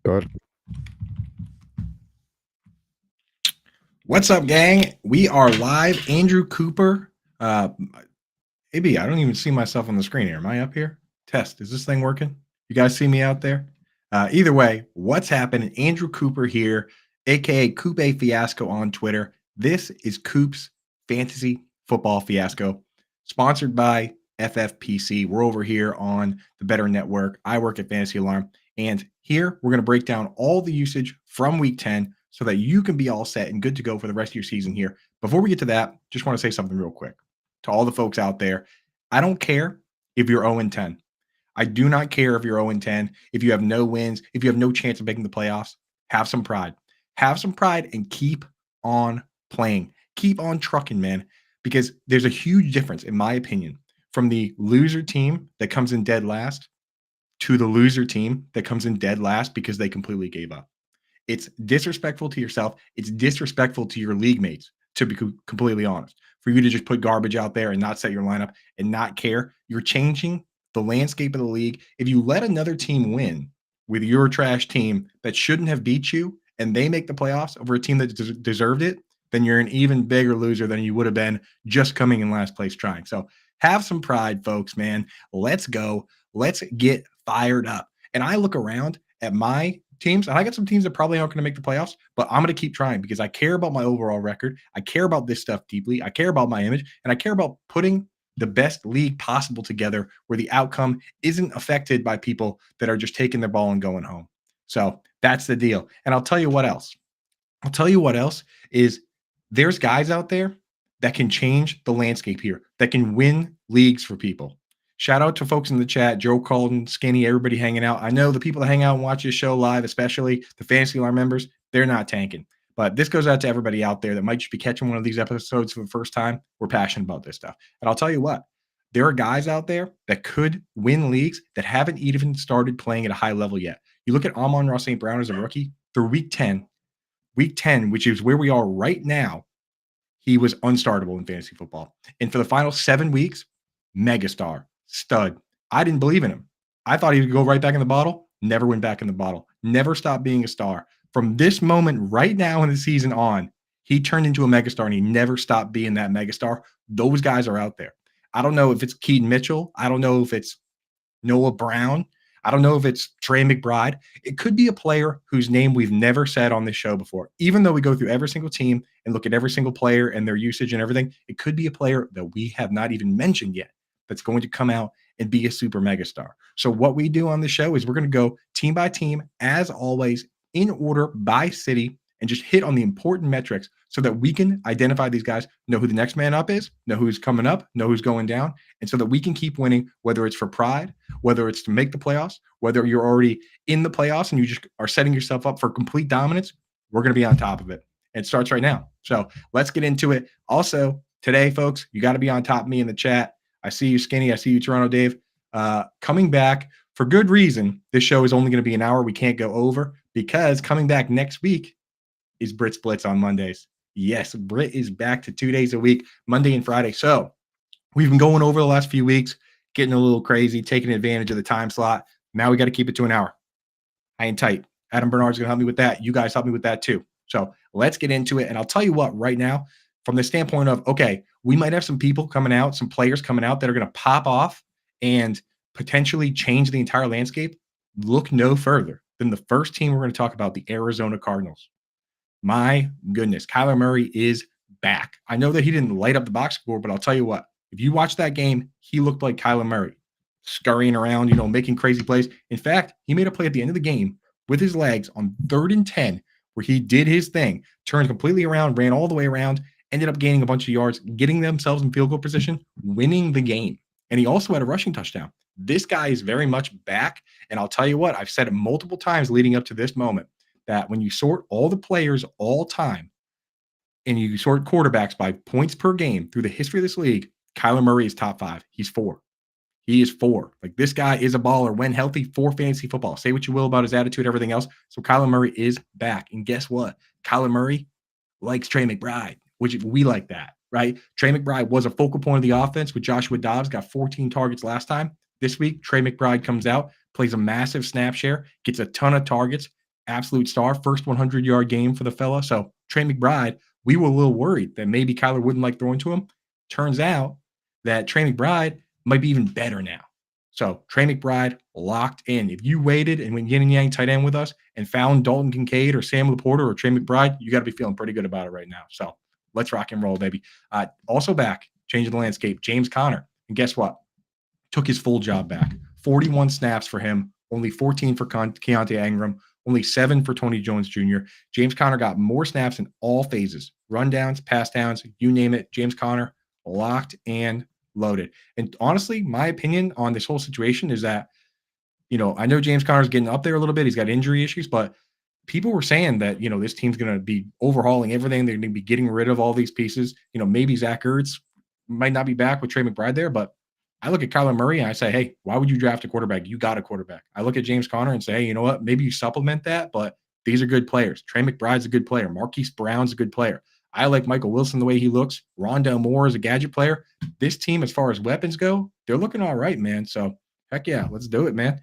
Good. What's up, gang? We are live. Andrew Cooper. AB, I don't even see myself on the screen here. Am I up here? Test. Is this thing working? You guys see me out there? Either way, what's happening? Andrew Cooper here, aka Coop Fiasco on Twitter. This is Coop's Fantasy Football Fiasco, sponsored by FFPC. We're over here on the Better Network. I work at Fantasy Alarm, and here we're going to break down all the usage from Week 10 so that you can be all set and good to go for the rest of your season here. Before we get to that, just want to say something real quick to all the folks out there. I don't care if you're 0-10. I do not care if you're 0-10, if you have no wins, if you have no chance of making the playoffs. Have some pride. Have some pride and keep on playing. Keep on trucking, man, because there's a huge difference, in my opinion, from the loser team that comes in dead last to the loser team that comes in dead last because they completely gave up. It's disrespectful to yourself. It's disrespectful to your league mates, to be completely honest. For you to just put garbage out there and not set your lineup and not care, you're changing the landscape of the league. If you let another team win with your trash team that shouldn't have beat you and they make the playoffs over a team that deserved it, then you're an even bigger loser than you would have been just coming in last place trying. So have some pride, folks, man. Let's go. Let's get fired up. And I look around at my teams, and I got some teams that probably aren't going to make the playoffs, but I'm going to keep trying because I care about my overall record. I care about this stuff deeply. I care about my image, and I care about putting the best league possible together where the outcome isn't affected by people that are just taking their ball and going home. So that's the deal. And I'll tell you what else. Is there's guys out there that can change the landscape here, that can win leagues for people. Shout out to folks in the chat, Joe Colton, Skinny, everybody hanging out. I know the people that hang out and watch this show live, especially the Fantasy Alarm members, they're not tanking. But this goes out to everybody out there that might just be catching one of these episodes for the first time. We're passionate about this stuff. And I'll tell you what, there are guys out there that could win leagues that haven't even started playing at a high level yet. You look at Amon-Ra St. Brown as a rookie through week 10, which is where we are right now, he was unstartable in fantasy football. And for the final 7 weeks, megastar. Stud. I didn't believe in him. I thought he would go right back in the bottle. Never went back in the bottle. Never stopped being a star. From this moment right now in the season on, he turned into a megastar and he never stopped being that megastar. Those guys are out there. I don't know if it's Keaton Mitchell. I don't know if it's Noah Brown. I don't know if it's Trey McBride. It could be a player whose name we've never said on this show before. Even though we go through every single team and look at every single player and their usage and everything, it could be a player that we have not even mentioned yet that's going to come out and be a super megastar. So what we do on the show is we're going to go team by team, as always, in order by city, and just hit on the important metrics so that we can identify these guys, know who the next man up is, know who's coming up, know who's going down, and so that we can keep winning, whether it's for pride, whether it's to make the playoffs, whether you're already in the playoffs and you just are setting yourself up for complete dominance. We're going to be on top of it. It starts right now. So let's get into it. Also, today, folks, you got to be on top of me in the chat. I see you, Skinny. I see you, Toronto Dave. Coming back for good reason. This show is only going to be an hour. We can't go over because coming back next week is Brit's Blitz on Mondays. Yes, Brit is back to 2 days a week, Monday and Friday. So we've been going over the last few weeks, getting a little crazy, taking advantage of the time slot. Now we got to keep it to an hour. I ain't tight. Adam Bernard's going to help me with that. You guys help me with that too. So let's get into it. And I'll tell you what, right now, from the standpoint of, okay, we might have some people coming out, some players coming out that are going to pop off and potentially change the entire landscape. Look no further than the first team we're going to talk about, the Arizona Cardinals. My goodness, Kyler Murray is back. I know that he didn't light up the box score, but I'll tell you what, if you watch that game, he looked like Kyler Murray, scurrying around, making crazy plays. In fact, he made a play at the end of the game with his legs on 3rd and 10, where he did his thing, turned completely around, ran all the way around, ended up gaining a bunch of yards, getting themselves in field goal position, winning the game. And he also had a rushing touchdown. This guy is very much back. And I'll tell you what, I've said it multiple times leading up to this moment, that when you sort all the players all time and you sort quarterbacks by points per game through the history of this league, Kyler Murray is top 5. He's 4. He is 4. Like, this guy is a baller when healthy for fantasy football. Say what you will about his attitude, everything else. So Kyler Murray is back. And guess what? Kyler Murray likes Trey McBride, which we like that, right? Trey McBride was a focal point of the offense with Joshua Dobbs, got 14 targets last time. This week, Trey McBride comes out, plays a massive snap share, gets a ton of targets, absolute star, first 100-yard game for the fella. So Trey McBride, we were a little worried that maybe Kyler wouldn't like throwing to him. Turns out that Trey McBride might be even better now. So Trey McBride locked in. If you waited and went yin and yang tight end with us and found Dalton Kincaid or Sam Laporta or Trey McBride, you got to be feeling pretty good about it right now. So let's rock and roll, baby. Also back, changing the landscape, James Conner. And guess what? Took his full job back. 41 snaps for him, only 14 for Keontae Ingram, only 7 for Tony Jones Jr. James Conner got more snaps in all phases, rundowns, pass downs, you name it. James Conner locked and loaded. And honestly, my opinion on this whole situation is that, I know James Conner's getting up there a little bit. He's got injury issues, but people were saying that, this team's going to be overhauling everything. They're going to be getting rid of all these pieces. Maybe Zach Ertz might not be back with Trey McBride there, but I look at Kyler Murray and I say, hey, why would you draft a quarterback? You got a quarterback. I look at James Conner and say, hey, you know what? Maybe you supplement that, but these are good players. Trey McBride's a good player. Marquise Brown's a good player. I like Michael Wilson the way he looks. Rondale Moore is a gadget player. This team, as far as weapons go, they're looking all right, man. So, heck yeah, let's do it, man.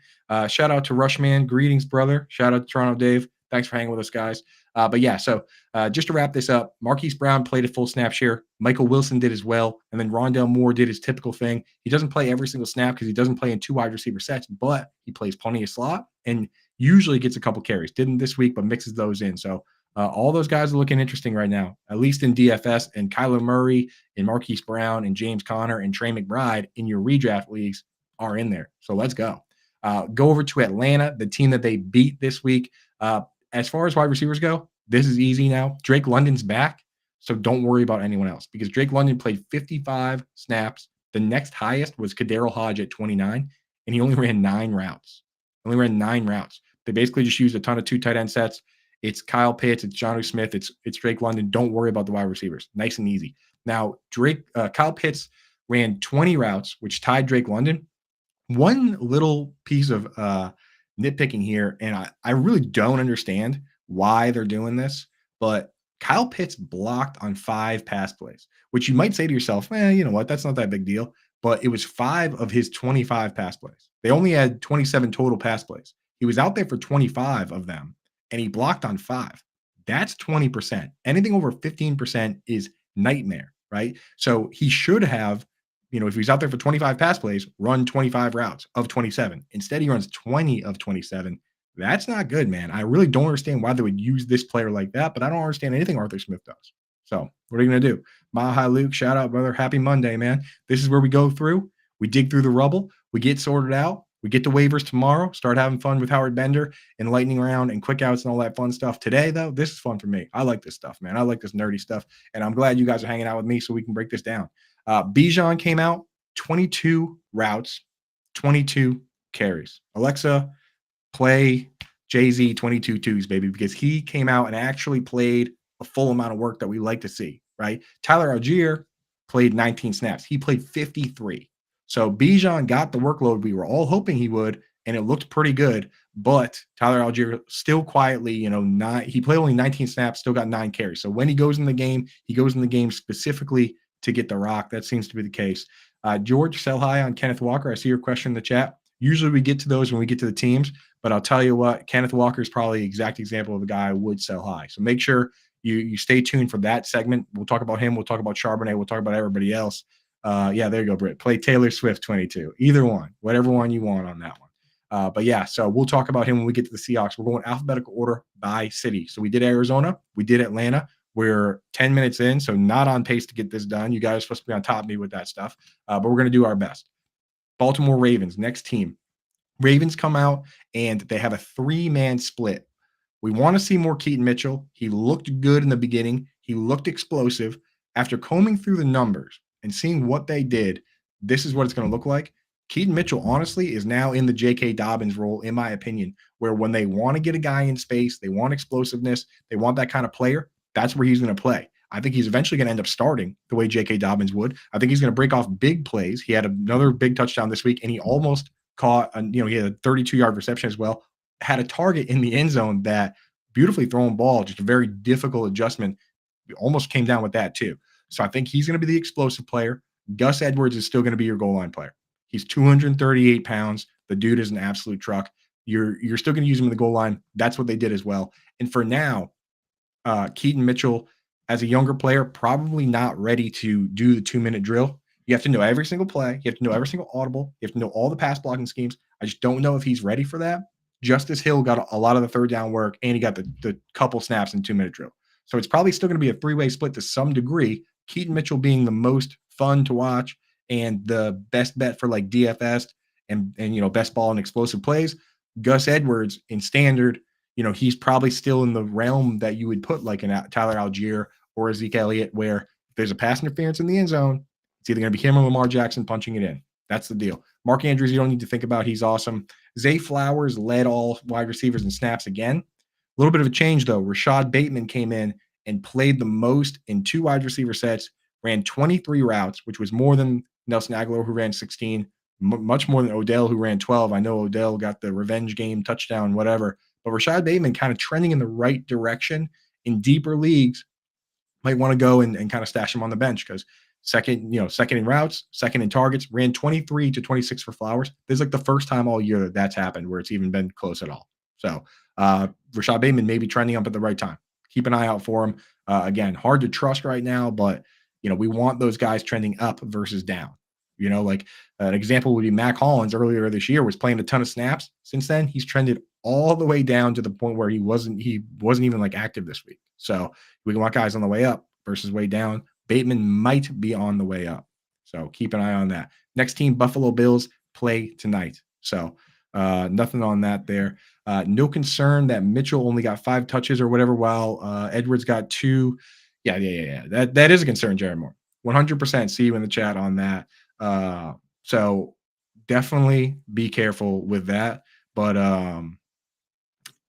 Shout out to Rushman. Greetings, brother. Shout out to Toronto Dave. Thanks for hanging with us, guys. But yeah, so just to wrap this up, Marquise Brown played a full snap share. Michael Wilson did as well. And then Rondale Moore did his typical thing. He doesn't play every single snap because he doesn't play in 2 wide receiver sets, but he plays plenty of slot and usually gets a couple carries. Didn't this week, but mixes those in. So all those guys are looking interesting right now, at least in DFS. And Kyler Murray and Marquise Brown and James Conner and Trey McBride in your redraft leagues are in there. So let's go. Go over to Atlanta, the team that they beat this week. As far as wide receivers go, this is easy now. Drake London's back, so don't worry about anyone else because Drake London played 55 snaps. The next highest was Kadarius Hodge at 29, and he only ran 9 routes. They basically just used a ton of 2 tight end sets. It's Kyle Pitts, it's Jonnu Smith, it's Drake London. Don't worry about the wide receivers. Nice and easy. Now, Kyle Pitts ran 20 routes, which tied Drake London. One little piece of nitpicking here, and I really don't understand why they're doing this, but Kyle Pitts blocked on 5 pass plays, which you might say to yourself, you know what, that's not that big deal. But it was 5 of his 25 pass plays. They only had 27 total pass plays. He was out there for 25 of them, and he blocked on 5. That's 20%. Anything over 15% is nightmare, right? So he should have, if he's out there for 25 pass plays, run 25 routes of 27. Instead, he runs 20 of 27. That's not good, man. I really don't understand why they would use this player like that, but I don't understand anything Arthur Smith does. So what are you going to do? Mile High Luke, shout out, brother. Happy Monday, man. This is where we go through. We dig through the rubble. We get sorted out. We get the waivers tomorrow. Start having fun with Howard Bender and lightning round and quick outs and all that fun stuff. Today, though, this is fun for me. I like this stuff, man. I like this nerdy stuff, and I'm glad you guys are hanging out with me so we can break this down. Bijan came out, 22 routes, 22 carries. Alexa, play Jay-Z 22 twos, baby, because he came out and actually played a full amount of work that we like to see, right? Tyler Algier played 19 snaps. He played 53. So Bijan got the workload we were all hoping he would, and it looked pretty good. But Tyler Algier still quietly, he played only 19 snaps, still got 9 carries. So when he goes in the game, he goes in the game specifically to get the rock. That seems to be the case. George, sell high on Kenneth Walker. I see your question in the chat. Usually we get to those when we get to the teams, but I'll tell you what, Kenneth Walker is probably the exact example of a guy I would sell high. So make sure you stay tuned for that segment. We'll talk about him. We'll talk about Charbonnet. We'll talk about everybody else. Yeah, there you go, Britt. Play Taylor Swift 22. Either one, whatever one you want on that one. But yeah, so we'll talk about him when we get to the Seahawks. We're going alphabetical order by city. So we did Arizona. We did Atlanta. We're 10 minutes in, so not on pace to get this done. You guys are supposed to be on top of me with that stuff, but we're going to do our best. Baltimore Ravens, next team. Ravens come out, and they have a 3-man split. We want to see more Keaton Mitchell. He looked good in the beginning. He looked explosive. After combing through the numbers and seeing what they did, this is what it's going to look like. Keaton Mitchell, honestly, is now in the J.K. Dobbins role, in my opinion, where when they want to get a guy in space, they want explosiveness, they want that kind of player, that's where he's going to play. I think he's eventually going to end up starting the way J.K. Dobbins would. I think he's going to break off big plays. He had another big touchdown this week, and he almost caught, he had a 32-yard reception as well, had a target in the end zone that beautifully thrown ball, just a very difficult adjustment. Almost came down with that too. So I think he's going to be the explosive player. Gus Edwards is still going to be your goal line player. He's 238 pounds. The dude is an absolute truck. You're still going to use him in the goal line. That's what they did as well. And for now, Keaton Mitchell, as a younger player, probably not ready to do the 2-minute drill. You have to know every single play. You have to know every single audible. You have to know all the pass blocking schemes. I just don't know if he's ready for that. Justice Hill got a lot of the third down work, and he got the couple snaps in 2-minute drill. So it's probably still going to be a three-way split to some degree. Keaton Mitchell being the most fun to watch and the best bet for like DFS and best ball and explosive plays. Gus Edwards in standard, he's probably still in the realm that you would put like an Tyler Algier or a Zeke Elliott, where if there's a pass interference in the end zone, it's either going to be him or Lamar Jackson punching it in. That's the deal. Mark Andrews, you don't need to think about. He's awesome. Zay Flowers led all wide receivers in snaps again. A little bit of a change, though. Rashad Bateman came in and played the most in 2 wide receiver sets, ran 23 routes, which was more than Nelson Aguilar, who ran 16, much more than Odell, who ran 12. I know Odell got the revenge game, touchdown, whatever. But Rashad Bateman kind of trending in the right direction in deeper leagues. Might want to go and kind of stash him on the bench because second in routes, second in targets, ran 23 to 26 for Flowers. This is like the first time all year that's happened where it's even been close at all. So Rashad Bateman may be trending up at the right time. Keep an eye out for him. Again, hard to trust right now, but we want those guys trending up versus down. Like an example would be Mac Hollins earlier this year was playing a ton of snaps. Since then, he's trended all the way down to the point where he wasn't even like active this week. So we want guys on the way up versus way down. Bateman might be on the way up. So keep an eye on that. Next team, Buffalo Bills, play tonight. So nothing on that there. No concern that Mitchell only got 5 touches or whatever, while Edwards got 2. Yeah. That is a concern, Jared Moore. 100% see you in the chat on that. So definitely be careful with that. But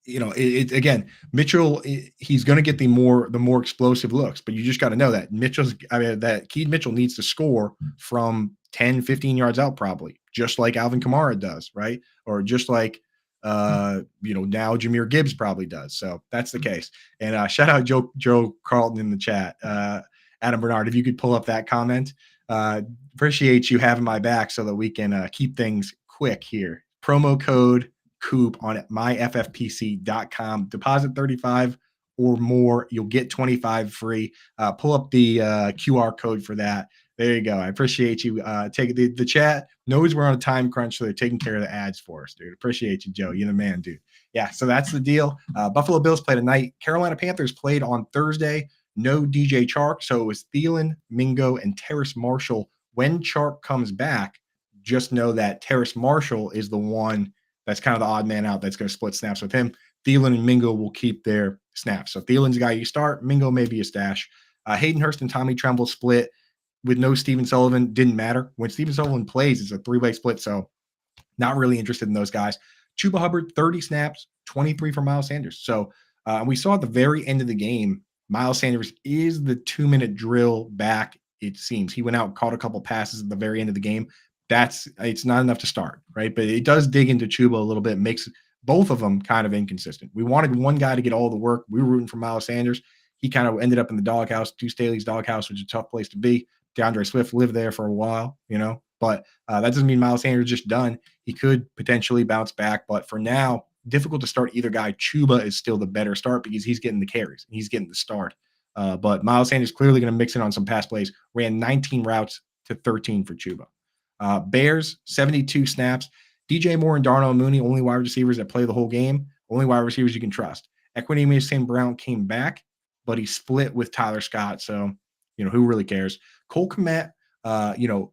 again, Mitchell, he's going to get the more explosive looks, but you just got to know that that Keaton Mitchell needs to score from 10, 15 yards out, probably just like Alvin Kamara does, right? Or just like, now Jahmyr Gibbs probably does. So that's the case. And shout out Joe Carlton in the chat. Adam Bernard, if you could pull up that comment, appreciate you having my back so that we can keep things quick here. Promo code Coop on myffpc.com. Deposit 35 or more, you'll get 25 free. Pull up the QR code for that. There you go. I appreciate you taking the chat. Knows we're on a time crunch, so they're taking care of the ads for us, dude. Appreciate you, Joe. You're the man, dude. Yeah, so that's the deal. Buffalo Bills played tonight. Carolina Panthers played on Thursday. No DJ Chark, so it was Thielen, Mingo, and Terrace Marshall. When Chark comes back, just know that Terrace Marshall is the one that's kind of the odd man out that's going to split snaps with him. Thielen and Mingo will keep their snaps. So Thielen's the guy you start. Mingo may be a stash. Hayden Hurst and Tommy Tremble split with no Steven Sullivan. Didn't matter. When Steven Sullivan plays, it's a 3-way split, so not really interested in those guys. Chuba Hubbard, 30 snaps, 23 for Miles Sanders. So we saw at the very end of the game, Miles Sanders is the 2-minute drill back, it seems. He went out and caught a couple passes at the very end of the game. It's not enough to start, right? But it does dig into Chuba a little bit, makes both of them kind of inconsistent. We wanted one guy to get all the work. We were rooting for Miles Sanders. He kind of ended up in the doghouse, Deuce Staley's doghouse, which is a tough place to be. DeAndre Swift lived there for a while, but that doesn't mean Miles Sanders is just done. He could potentially bounce back, but for now, difficult to start either guy. Chuba is still the better start because he's getting the carries. He's getting the start. But Miles Sanders clearly going to mix in on some pass plays. Ran 19 routes to 13 for Chuba. Bears, 72 snaps. DJ Moore and Darnell Mooney, only wide receivers that play the whole game. Only wide receivers you can trust. Equanimeous St. Brown came back, but he split with Tyler Scott. So, who really cares? Cole Kmet,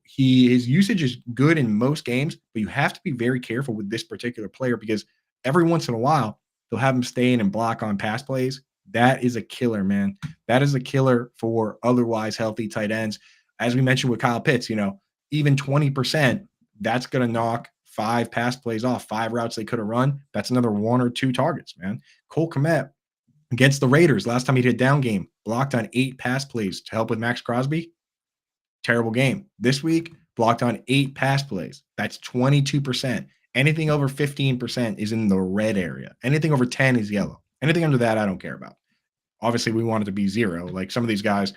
his usage is good in most games, but you have to be very careful with this particular player because every once in a while, they'll have him stay in and block on pass plays. That is a killer, man. That is a killer for otherwise healthy tight ends. As we mentioned with Kyle Pitts, even 20%, that's going to knock 5 pass plays off, 5 routes they could have run. That's another 1 or 2 targets, man. Cole Kmet against the Raiders, last time he did down game, blocked on 8 pass plays to help with Max Crosby. Terrible game. This week, blocked on 8 pass plays. That's 22%. Anything over 15% is in the red area. Anything over 10 is yellow. Anything under that, I don't care about. Obviously, we want it to be 0. Like some of these guys,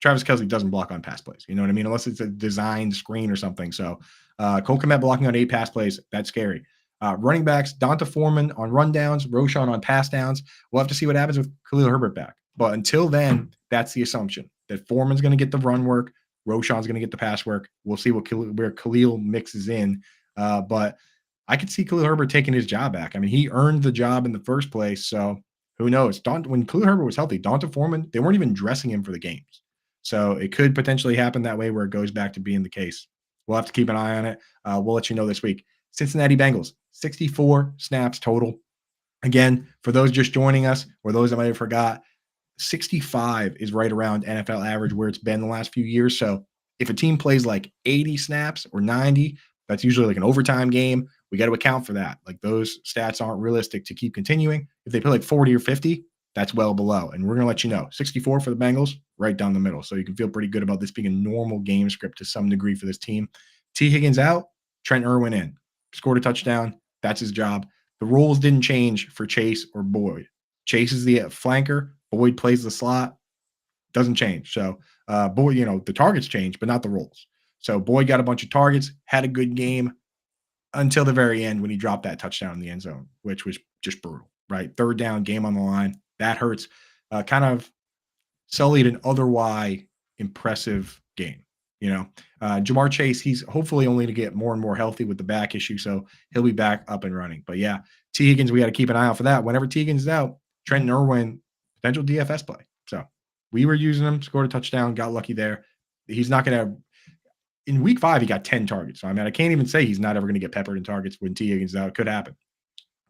Travis Kelce doesn't block on pass plays. You know what I mean? Unless it's a designed screen or something. So Cole Kmet blocking on 8 pass plays, that's scary. Running backs, Donta Foreman on rundowns, Roshan on pass downs. We'll have to see what happens with Khalil Herbert back. But until then, that's the assumption that Foreman's going to get the run work. Roshan's going to get the pass work. We'll see where Khalil mixes in. But I could see Khalil Herbert taking his job back. I mean, he earned the job in the first place. So who knows? When Khalil Herbert was healthy, Donta Foreman, they weren't even dressing him for the games. So it could potentially happen that way where it goes back to being the case. We'll have to keep an eye on it. We'll let you know this week. Cincinnati Bengals, 64 snaps total. Again, for those just joining us or those that might have forgot, 65 is right around NFL average where it's been the last few years. So if a team plays like 80 snaps or 90, that's usually like an overtime game. We got to account for that. Like those stats aren't realistic to keep continuing. If they play like 40 or 50, that's well below. And we're going to let you know. 64 for the Bengals, right down the middle. So you can feel pretty good about this being a normal game script to some degree for this team. T. Higgins out, Trent Irwin in. Scored a touchdown. That's his job. The roles didn't change for Chase or Boyd. Chase is the flanker. Boyd plays the slot. Doesn't change. So Boyd, the targets change, but not the roles. So Boyd got a bunch of targets, had a good game until the very end when he dropped that touchdown in the end zone, which was just brutal, right? Third down, game on the line. That hurts. Kind of sullied an otherwise impressive game. Jamar Chase, he's hopefully only to get more and more healthy with the back issue, so he'll be back up and running. But yeah, T. Higgins, we got to keep an eye out for that. Whenever T. Higgins is out, Trenton Irwin, potential DFS play. So we were using him, scored a touchdown, got lucky there. He's not going to – in week 5, he got 10 targets. So, I mean, I can't even say he's not ever going to get peppered in targets when T. Higgins is out. It could happen.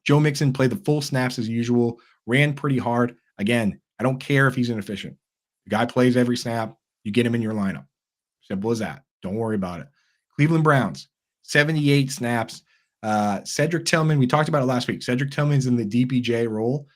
Joe Mixon played the full snaps as usual, ran pretty hard. Again, I don't care if he's inefficient. The guy plays every snap. You get him in your lineup. Simple as that. Don't worry about it. Cleveland Browns, 78 snaps. Cedric Tillman, we talked about it last week. Cedric Tillman's in the DPJ role.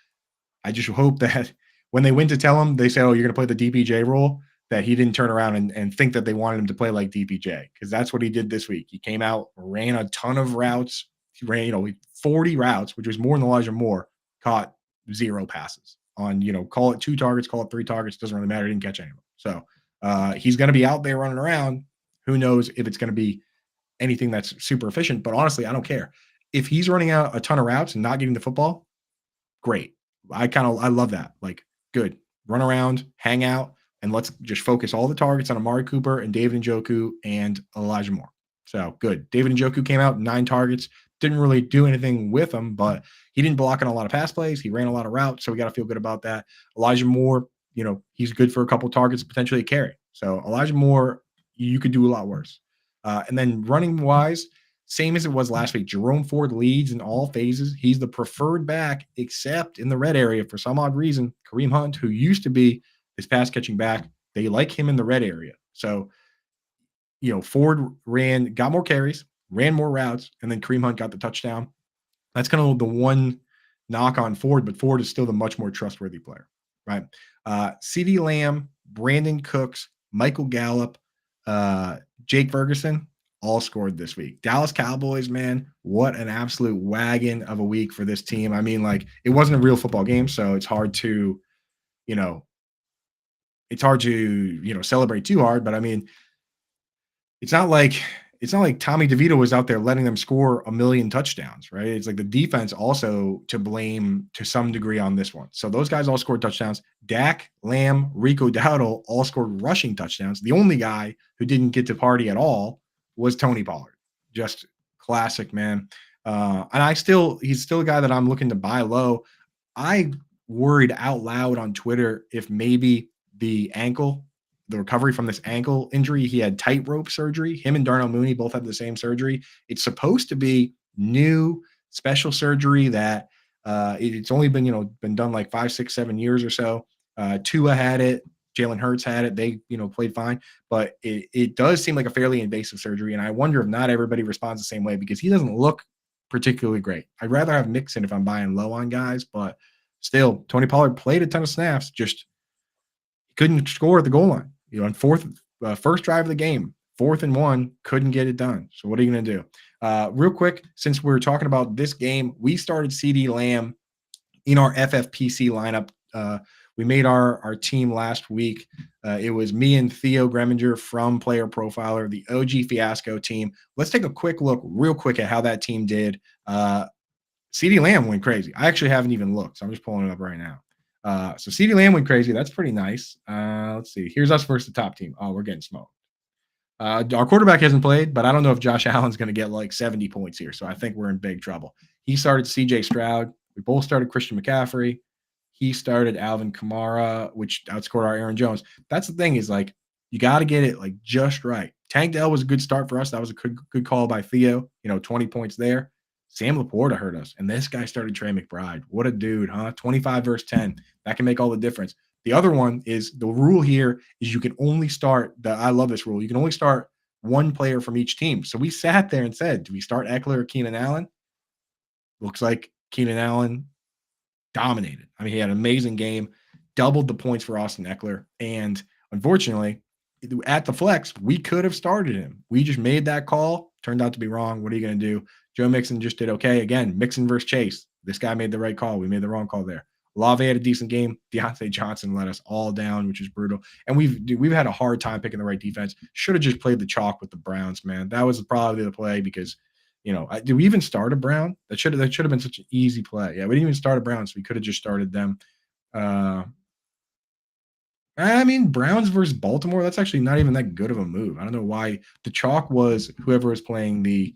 I just hope that when they went to tell him, they say, oh, you're going to play the DPJ role, that he didn't turn around and think that they wanted him to play like DPJ, because that's what he did this week. He came out, ran a ton of routes. He ran, 40 routes, which was more than Elijah Moore, caught 0 passes on, call it 2 targets, call it 3 targets. Doesn't really matter. He didn't catch any of them. So he's going to be out there running around. Who knows if it's going to be anything that's super efficient, but honestly, I don't care. If he's running out a ton of routes and not getting the football, great. I love that. Like, good. Run around, hang out, and let's just focus all the targets on Amari Cooper and David Njoku and Elijah Moore. So good. David Njoku came out, 9 targets. Didn't really do anything with him, but he didn't block on a lot of pass plays. He ran a lot of routes, so we got to feel good about that. Elijah Moore, he's good for a couple targets, potentially a carry. So Elijah Moore, you could do a lot worse. And then running wise, same as it was last week. Jerome Ford leads in all phases. He's the preferred back, except in the red area for some odd reason. Kareem Hunt, who used to be this pass catching back, they like him in the red area. So, Ford got more carries, ran more routes, and then Kareem Hunt got the touchdown. That's kind of the one knock on Ford, but Ford is still the much more trustworthy player, right? CeeDee Lamb, Brandon Cooks, Michael Gallup, Jake Ferguson, all scored this week. Dallas Cowboys, man, what an absolute wagon of a week for this team. I mean, it wasn't a real football game, so it's hard to, celebrate too hard. But I mean, it's not like Tommy DeVito was out there letting them score a million touchdowns, right? It's like the defense also to blame to some degree on this one. So those guys all scored touchdowns. Dak, Lamb, Rico Dowdle all scored rushing touchdowns. The only guy who didn't get to party at all was Tony Pollard. Just classic, man. And he's still a guy that I'm looking to buy low. I worried out loud on Twitter if maybe the recovery from this ankle injury, he had tightrope surgery. Him and Darnell Mooney both had the same surgery. It's supposed to be new special surgery that it's only been done like 5, 6, 7 years or so. Tua had it. Jalen Hurts had it. They, played fine. But it does seem like a fairly invasive surgery, and I wonder if not everybody responds the same way because he doesn't look particularly great. I'd rather have Mixon if I'm buying low on guys, but still, Tony Pollard played a ton of snaps, just couldn't score at the goal line. On first drive of the game, 4th and 1, couldn't get it done. So what are you going to do? Real quick, since we're talking about this game, we started CeeDee Lamb in our FFPC lineup. We made our team last week. It was me and Theo Greminger from Player Profiler, the OG Fiasco team. Let's take a quick look real quick at how that team did. CeeDee Lamb went crazy. I actually haven't even looked, so I'm just pulling it up right now. So CeeDee Lamb went crazy. That's pretty nice. Let's see. Here's us versus the top team. Oh, we're getting smoked. Our quarterback hasn't played, but I don't know if Josh Allen's going to get like 70 points here. So I think we're in big trouble. He started CJ Stroud. We both started Christian McCaffrey. He started Alvin Kamara, which outscored our Aaron Jones. That's the thing is like, you got to get it like just right. Tank Dell was a good start for us. That was a good call by Theo. 20 points there. Sam Laporta hurt us. And this guy started Trey McBride. What a dude, huh? 25 versus 10. That can make all the difference. The other one is the rule here is you can only start I love this rule. You can only start one player from each team. So we sat there and said, do we start Eckler or Keenan Allen? Looks like Keenan Allen dominated. I mean, he had an amazing game, doubled the points for Austin Eckler. And unfortunately, at the flex, we could have started him. We just made that call. Turned out to be wrong. What are you going to do? Joe Mixon just did okay. Again, Mixon versus Chase. This guy made the right call. We made the wrong call there. Olave had a decent game. Deontay Johnson let us all down, which is brutal. And we've had a hard time picking the right defense. Should have just played the chalk with the Browns, man. That was probably the play because, did we even start a Brown? That should have been such an easy play. Yeah, we didn't even start a Brown, so we could have just started them. Browns versus Baltimore, that's actually not even that good of a move. I don't know why. The chalk was whoever was playing the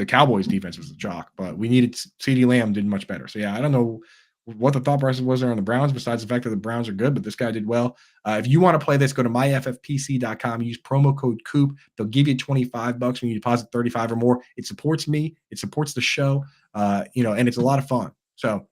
Cowboys defense was the chalk, but we needed CeeDee Lamb did much better. So, yeah, I don't know what the thought process was there on the Browns besides the fact that the Browns are good, but this guy did well. If you want to play this, go to myffpc.com, use promo code Coop. They'll give you $25 when you deposit 35 or more. It supports me. It supports the show, and it's a lot of fun. So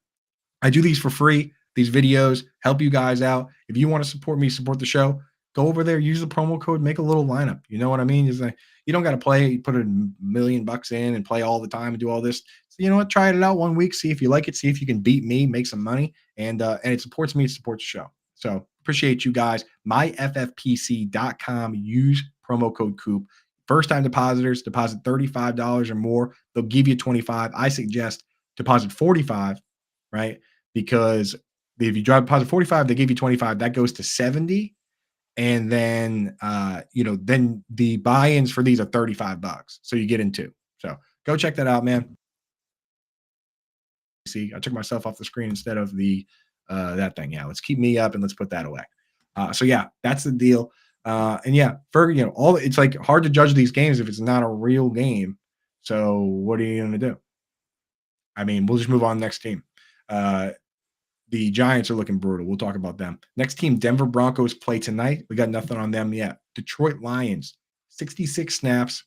I do these for free. These videos help you guys out. If you want to support me, support the show, go over there, use the promo code, make a little lineup. You know what I mean? It's like, you don't got to play, put $1 million in and play all the time and do all this. So you know what? Try it out 1 week, see if you like it, see if you can beat me, make some money, and it supports me, it supports the show. So appreciate you guys. myffpc.com. Use promo code Coop. First time depositors deposit $35 or more. They'll give you $25. I suggest deposit $45, right? Because if you deposit $45, they give you $25. That goes to $70. And then, then the buy-ins for these are $35. So you get in two. So go check that out, man. See, I took myself off the screen instead of that thing. Yeah, let's keep me up and let's put that away. So yeah, that's the deal. And yeah, for it's like hard to judge these games if it's not a real game. So what are you going to do? I mean, we'll just move on to the next team. The Giants are looking brutal. We'll talk about them. Next team, Denver Broncos play tonight. We got nothing on them yet. Detroit Lions, 66 snaps.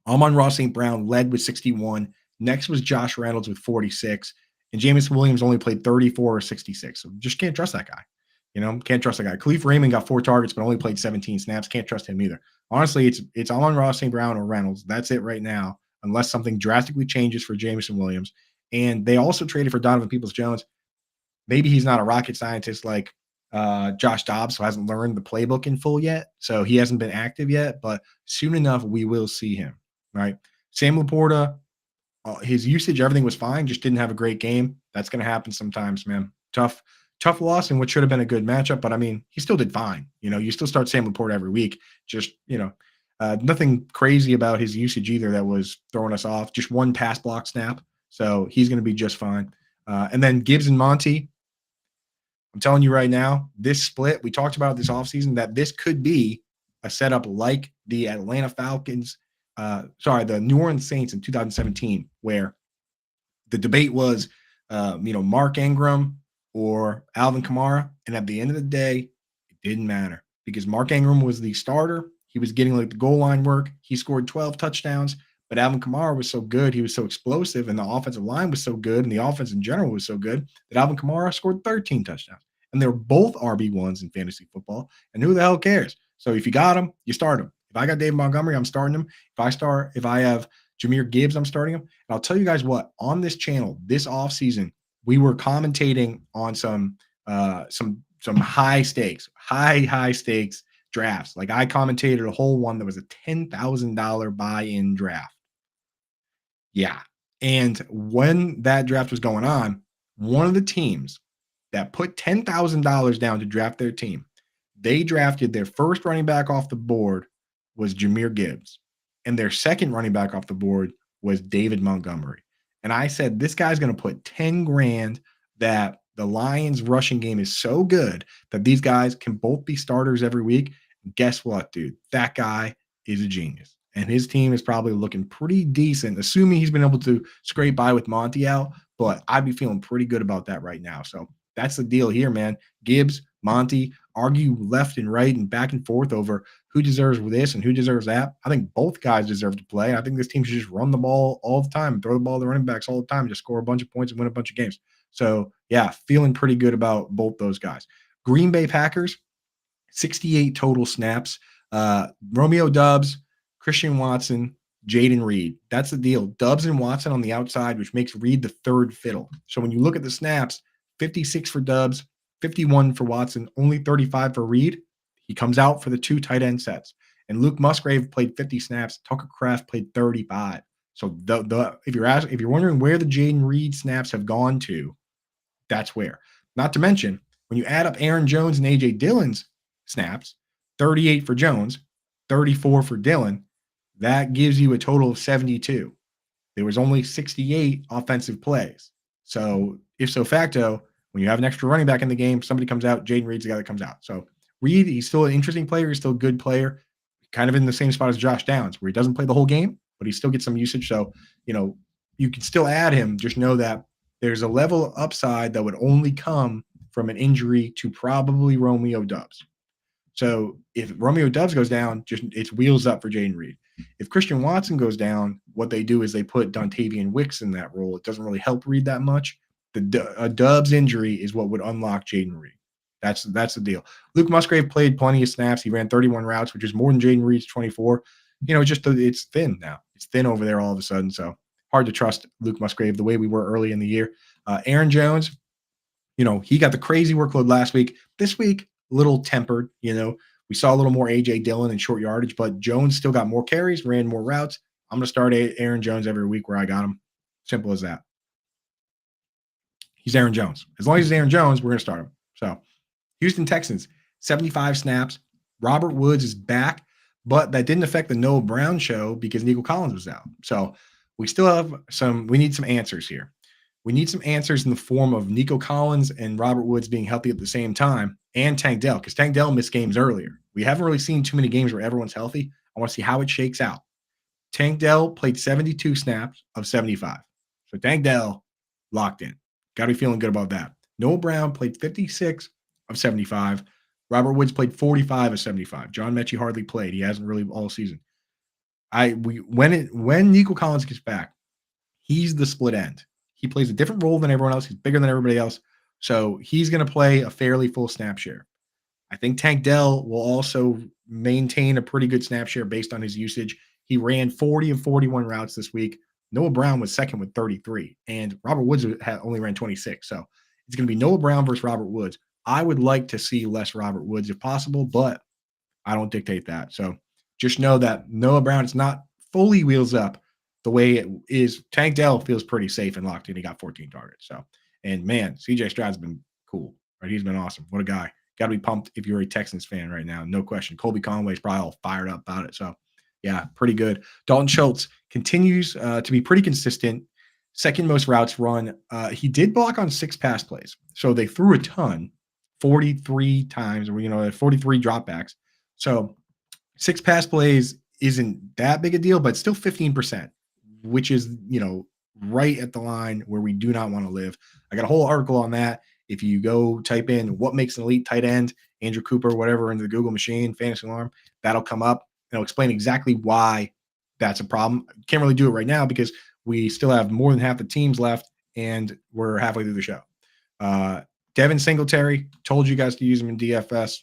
Amon-Ra St. Brown led with 61. Next was Josh Reynolds with 46. And Jameis Williams only played 34 or 66. So just can't trust that guy. Can't trust that guy. Khalif Raymond got 4 targets, but only played 17 snaps. Can't trust him either. Honestly, it's Amon-Ra St. Brown or Reynolds. That's it right now, unless something drastically changes for Jameson Williams. And they also traded for Donovan Peoples-Jones. Maybe he's not a rocket scientist like Josh Dobbs, who hasn't learned the playbook in full yet. So he hasn't been active yet, but soon enough, we will see him, right? Sam Laporta, his usage, everything was fine, just didn't have a great game. That's going to happen sometimes, man. Tough loss in what should have been a good matchup, but I mean, he still did fine. You still start Sam Laporta every week. Just, nothing crazy about his usage either that was throwing us off. Just 1 pass block snap. So he's going to be just fine. And then Gibbs and Monty, I'm telling you right now, this split, we talked about this offseason, that this could be a setup like the Atlanta Falcons, the New Orleans Saints in 2017, where the debate was, Mark Ingram or Alvin Kamara. And at the end of the day, it didn't matter because Mark Ingram was the starter. He was getting the goal line work. He scored 12 touchdowns. But Alvin Kamara was so good, he was so explosive, and the offensive line was so good, and the offense in general was so good that Alvin Kamara scored 13 touchdowns. And they were both RB1s in fantasy football. And who the hell cares? So if you got them, you start them. If I got David Montgomery, I'm starting him. If I have Jahmyr Gibbs, I'm starting him. And I'll tell you guys what, on this channel, this offseason, we were commentating on some high stakes drafts. Like I commentated a whole one that was a $10,000 buy-in draft. Yeah. And when that draft was going on, one of the teams that put $10,000 down to draft their team, they drafted their first running back off the board was Jahmyr Gibbs. And their second running back off the board was David Montgomery. And I said, this guy's going to put 10 grand that the Lions rushing game is so good that these guys can both be starters every week. Guess what, dude? That guy is a genius. And his team is probably looking pretty decent, assuming he's been able to scrape by with Monty out. But I'd be feeling pretty good about that right now. So that's the deal here, man. Gibbs, Monty, argue left and right and back and forth over who deserves this and who deserves that. I think both guys deserve to play. I think this team should just run the ball all the time, throw the ball to the running backs all the time, just score a bunch of points and win a bunch of games. So, yeah, feeling pretty good about both those guys. Green Bay Packers, 68 total snaps. Romeo Doubs, Christian Watson, Jaden Reed. That's the deal. Doubs and Watson on the outside, which makes Reed the third fiddle. So when you look at the snaps, 56 for Doubs, 51 for Watson, only 35 for Reed. He comes out for the 2 tight end sets. And Luke Musgrave played 50 snaps. Tucker Kraft played 35. So if you're wondering where the Jaden Reed snaps have gone to, that's where. Not to mention, when you add up Aaron Jones and A.J. Dillon's snaps, 38 for Jones, 34 for Dillon, that gives you a total of 72. There was only 68 offensive plays. So if so facto, when you have an extra running back in the game, somebody comes out, Jaden Reed's the guy that comes out. So Reed, he's still an interesting player. He's still a good player, kind of in the same spot as Josh Downs, where he doesn't play the whole game, but he still gets some usage. So, you can still add him. Just know that there's a level of upside that would only come from an injury to probably Romeo Doubs. So if Romeo Doubs goes down, it's wheels up for Jaden Reed. If Christian Watson goes down, what they do is they put Dontavian Wicks in that role. It doesn't really help Reed that much. A Doubs injury is what would unlock Jaden Reed. That's the deal. Luke Musgrave played plenty of snaps. He ran 31 routes, which is more than Jaden Reed's 24. It's thin now. It's thin over there all of a sudden. So hard to trust Luke Musgrave the way we were early in the year. Aaron Jones, he got the crazy workload last week. This week, a little tempered. We saw a little more A.J. Dillon in short yardage, but Jones still got more carries, ran more routes. I'm going to start Aaron Jones every week where I got him. Simple as that. He's Aaron Jones. As long as he's Aaron Jones, we're going to start him. So Houston Texans, 75 snaps. Robert Woods is back, but that didn't affect the Noah Brown show because Nico Collins was out. So we still have we need some answers here. We need some answers in the form of Nico Collins and Robert Woods being healthy at the same time, and Tank Dell, because Tank Dell missed games earlier. We haven't really seen too many games where everyone's healthy. I want to see how it shakes out. Tank Dell played 72 snaps of 75. So Tank Dell locked in. Got to be feeling good about that. Noah Brown played 56 of 75. Robert Woods played 45 of 75. John Mechie hardly played. He hasn't really all season. When Nico Collins gets back, he's the split end. He plays a different role than everyone else. He's bigger than everybody else. So he's going to play a fairly full snap share. I think Tank Dell will also maintain a pretty good snap share based on his usage. He ran 40 of 41 routes this week. Noah Brown was second with 33, and Robert Woods only ran 26. So it's going to be Noah Brown versus Robert Woods. I would like to see less Robert Woods if possible, but I don't dictate that. So just know that Noah Brown is not fully wheels up the way it is. Tank Dell feels pretty safe and locked in. He got 14 targets. So, and man, CJ Stroud's been cool, right? He's been awesome. What a guy. Got to be pumped if you're a Texans fan right now. No question. Colby Conway's probably all fired up about it. So, yeah, pretty good. Dalton Schultz continues to be pretty consistent. Second most routes run. He did block on 6 pass plays. So they threw a ton, 43 times, or 43 dropbacks. So 6 pass plays isn't that big a deal, but still 15%, which is, right at the line where we do not want to live. I got a whole article on that. If you go type in what makes an elite tight end, Andrew Cooper, whatever, into the Google machine, Fantasy Alarm, that'll come up. And it'll explain exactly why that's a problem. Can't really do it right now because we still have more than half the teams left and we're halfway through the show. Devin Singletary, told you guys to use him in DFS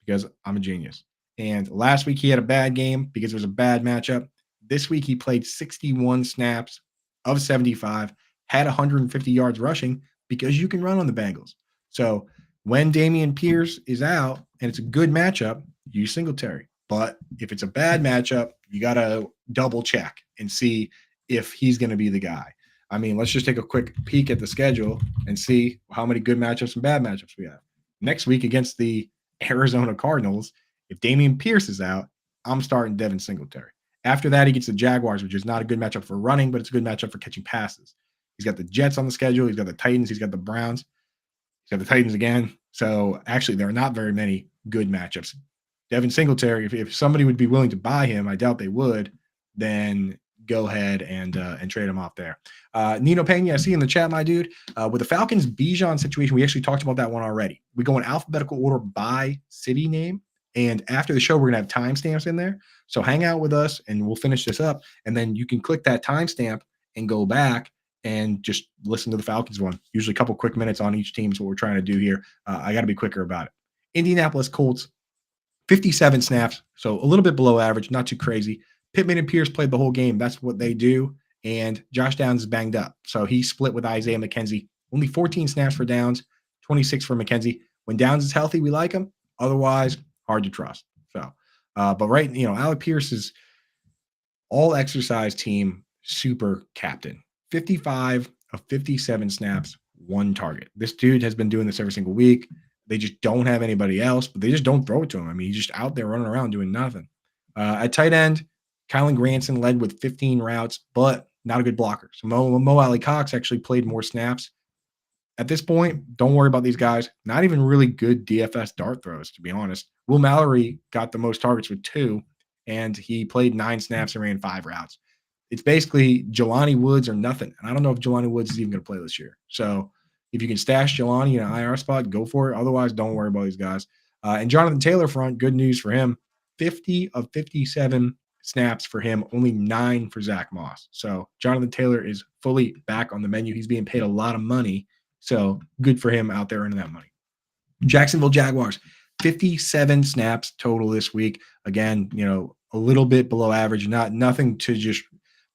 because I'm a genius. And last week he had a bad game because it was a bad matchup. This week he played 61 snaps of 75, had 150 yards rushing because you can run on the Bengals. So when Dameon Pierce is out and it's a good matchup, use Singletary. But if it's a bad matchup, you got to double check and see if he's going to be the guy. I mean, let's just take a quick peek at the schedule and see how many good matchups and bad matchups we have. Next week against the Arizona Cardinals, if Dameon Pierce is out, I'm starting Devin Singletary. After that, he gets the Jaguars, which is not a good matchup for running, but it's a good matchup for catching passes. He's got the Jets on the schedule. He's got the Titans. He's got the Browns. He's got the Titans again. So actually, there are not very many good matchups. Devin Singletary, if somebody would be willing to buy him, I doubt they would, then go ahead and trade him off there. Nino Pena, I see in the chat, my dude. With the Falcons Bijan situation, we actually talked about that one already. We go in alphabetical order by city name. And after the show, we're going to have timestamps in there. So hang out with us and we'll finish this up. And then you can click that timestamp and go back and just listen to the Falcons one. Usually a couple quick minutes on each team is what we're trying to do here. I got to be quicker about it. Indianapolis Colts, 57 snaps, so a little bit below average, not too crazy. Pittman and Pierce played the whole game. That's what they do. And Josh Downs is banged up. So he split with Isaiah McKenzie. Only 14 snaps for Downs, 26 for McKenzie. When Downs is healthy, we like him. Otherwise, hard to trust. So, but right, Alec Pierce is all exercise team super captain. 55 of 57 snaps, 1 target. This dude has been doing this every single week. They just don't have anybody else, but they just don't throw it to him. I mean, he's just out there running around doing nothing. At tight end, Kylan Granson led with 15 routes, but not a good blocker. So Mo Alley Cox actually played more snaps. At this point, don't worry about these guys. Not even really good DFS dart throws, to be honest. Will Mallory got the most targets with 2, and he played 9 snaps and ran 5 routes. It's basically Jelani Woods or nothing. And I don't know if Jelani Woods is even going to play this year. So if you can stash Jelani in an IR spot, go for it. Otherwise, don't worry about these guys. And Jonathan Taylor front, good news for him. 50 of 57 snaps for him, only 9 for Zach Moss. So Jonathan Taylor is fully back on the menu. He's being paid a lot of money. So good for him out there earning that money. Jacksonville Jaguars, 57 snaps total this week. Again, a little bit below average. Nothing to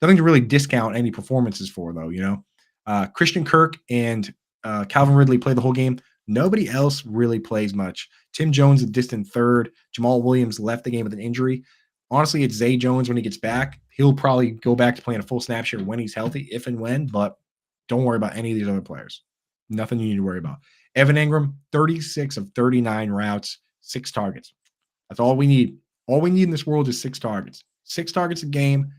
really discount any performances for, though. Christian Kirk and Calvin Ridley played the whole game. Nobody else really plays much. Tim Jones, a distant third. Jamal Williams left the game with an injury. Honestly, it's Zay Jones when he gets back. He'll probably go back to playing a full snap share when he's healthy, if and when, but don't worry about any of these other players. Nothing you need to worry about. Evan Ingram, 36 of 39 routes, 6 targets. That's all we need. All we need in this world is 6 targets. 6 targets a game,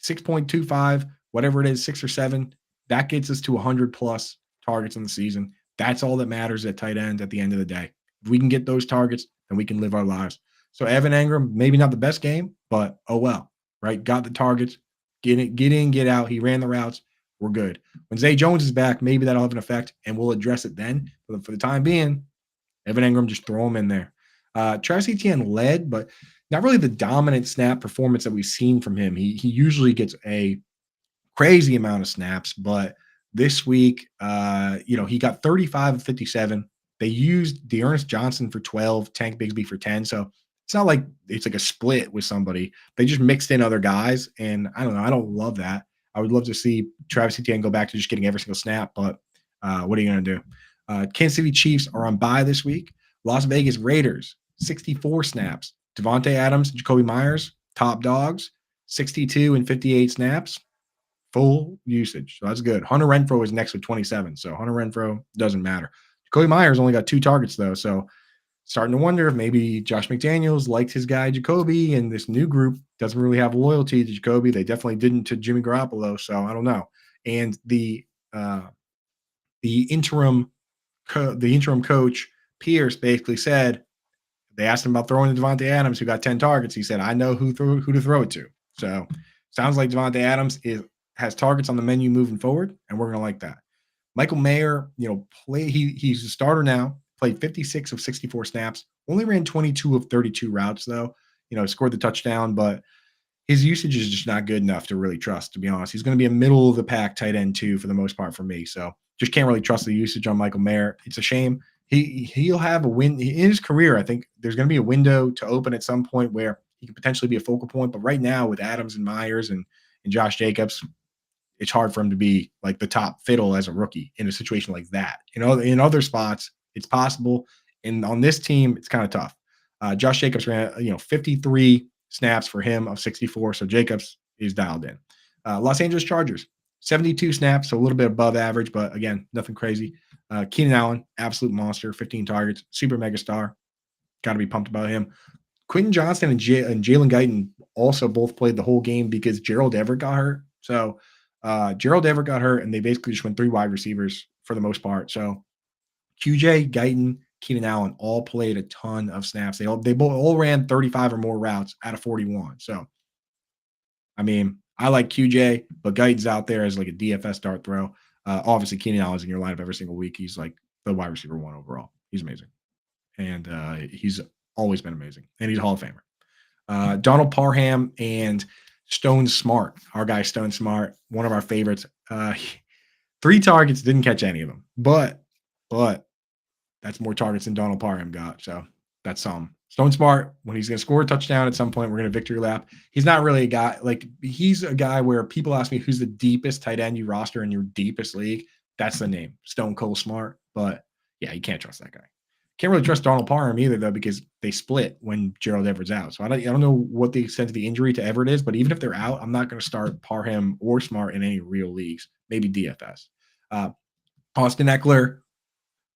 6.25, whatever it is, 6 or 7. That gets us to 100-plus targets in the season. That's all that matters at tight end at the end of the day. If we can get those targets, then we can live our lives. So Evan Ingram, maybe not the best game, but oh well, right? Got the targets, get in, get out. He ran the routes. We're good. When Zay Jones is back, maybe that'll have an effect, and we'll address it then. But for the time being, Evan Ingram, just throw him in there. Travis Etienne led, but not really the dominant snap performance that we've seen from him. He usually gets a crazy amount of snaps, but this week, he got 35 of 57. They used Dearness Johnson for 12, Tank Bigsby for 10. So it's not like it's like a split with somebody. They just mixed in other guys, and I don't know. I don't love that. I would love to see Travis Etienne go back to just getting every single snap, but what are you going to do? Kansas City Chiefs are on bye this week. Las Vegas Raiders, 64 snaps. Devontae Adams, Jacoby Myers, top dogs, 62 and 58 snaps. Full usage. So that's good. Hunter Renfrow is next with 27. So Hunter Renfrow doesn't matter. Jacoby Myers only got 2 targets, though. So starting to wonder if maybe Josh McDaniels liked his guy Jacoby, and this new group doesn't really have loyalty to Jacoby. They definitely didn't to Jimmy Garoppolo. So I don't know. And the interim coach Pierce basically said, they asked him about throwing to Devontae Adams, who got 10 targets. He said, I know who to throw it to. So sounds like Devontae Adams has targets on the menu moving forward, and we're going to like that. Michael Mayer, he's a starter now, played 56 of 64 snaps, only ran 22 of 32 routes, though. Scored the touchdown, but his usage is just not good enough to really trust, to be honest. He's going to be a middle of the pack tight end, too, for the most part for me. So just can't really trust the usage on Michael Mayer. It's a shame. He'll have a win in his career. I think there's going to be a window to open at some point where he could potentially be a focal point. But right now, with Adams and Myers and Josh Jacobs, it's hard for him to be like the top fiddle as a rookie in a situation like that. In other spots, it's possible. And on this team, it's kind of tough. Josh Jacobs ran, 53 snaps for him of 64. So Jacobs is dialed in. Los Angeles Chargers, 72 snaps, so a little bit above average, but again, nothing crazy. Keenan Allen, absolute monster, 15 targets, super mega star. Got to be pumped about him. Quentin Johnston and Jalen Guyton also both played the whole game because Gerald Everett got hurt. So Gerald Everett got hurt, and they basically just went 3 wide receivers for the most part. So QJ, Guyton, Keenan Allen all played a ton of snaps. They both all ran 35 or more routes out of 41. So, I mean, I like QJ, but Guyton's out there as like a DFS dart throw. Obviously, Keenan Allen's in your lineup every single week. He's like the wide receiver 1 overall. He's amazing. And he's always been amazing. And he's a Hall of Famer. Donald Parham and Stone Smart, our guy Stone Smart, one of our favorites. 3 targets, didn't catch any of them. But that's more targets than Donald Parham got. So that's some. Stone Smart, when he's going to score a touchdown at some point, we're going to victory lap. He's not really a guy, like he's a guy where people ask me who's the deepest tight end you roster in your deepest league. That's the name, Stone Cold Smart. But yeah, you can't trust that guy. Can't really trust Donald Parham either, though, because they split when Gerald Everett's out. So I don't know what the extent of the injury to Everett is, but even if they're out, I'm not going to start Parham or Smart in any real leagues, maybe DFS. Austin Eckler,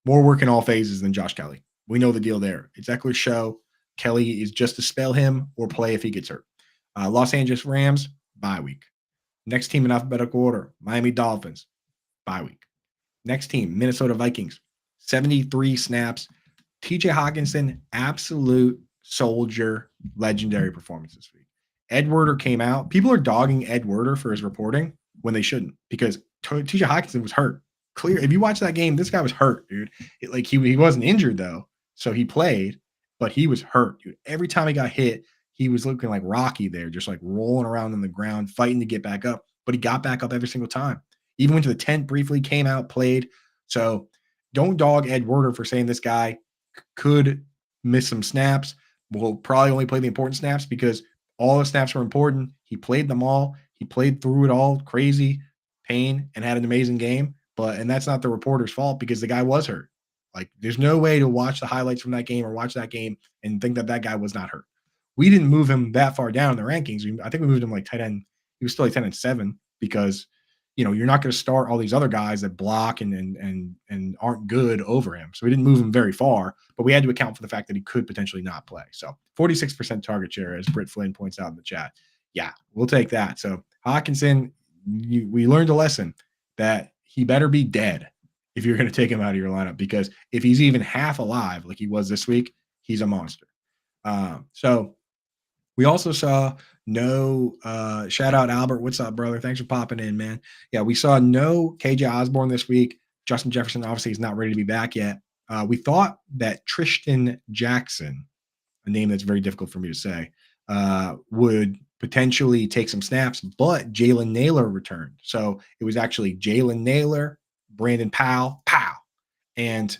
more work in all phases than Josh Kelly. We know the deal there. It's Eckler's show. Kelly is just to spell him or play if he gets hurt. Los Angeles Rams, bye week. Next team in alphabetical order, Miami Dolphins, bye week. Next team, Minnesota Vikings, 73 snaps. TJ Hawkinson, absolute soldier, legendary performance this week. Ed Werder came out. People are dogging Ed Werder for his reporting when they shouldn't, because TJ Hawkinson was hurt. Clear. If you watch that game, this guy was hurt, dude. He wasn't injured though, so he played, but he was hurt, dude. Every time he got hit, he was looking like Rocky there, just like rolling around on the ground, fighting to get back up. But he got back up every single time. Even went to the tent briefly, came out, played. So don't dog Ed Werder for saying this guy could miss some snaps. Will probably only play the important snaps because all the snaps were important. He played them all. He played through it all, crazy pain, and had an amazing game. And that's not the reporter's fault because the guy was hurt. Like, there's no way to watch the highlights from that game or watch that game and think that guy was not hurt. We didn't move him that far down in the rankings. I think we moved him like tight end. He was still like 10 and 7 because, you're not going to start all these other guys that block and aren't good over him. So we didn't move him very far, but we had to account for the fact that he could potentially not play. So 46% target share, as Britt Flynn points out in the chat. Yeah, we'll take that. So Hawkinson, we learned a lesson that he better be dead if you're going to take him out of your lineup, because if he's even half alive like he was this week, he's a monster. So we also saw no shout out Albert. What's up, brother? Thanks for popping in, man. Yeah, we saw no KJ Osborne this week. Justin Jefferson obviously is not ready to be back yet. We thought that Tristan Jackson, a name that's very difficult for me to say, would potentially take some snaps, but Jalen Naylor returned. So it was actually Jalen Naylor, Brandon Powell, and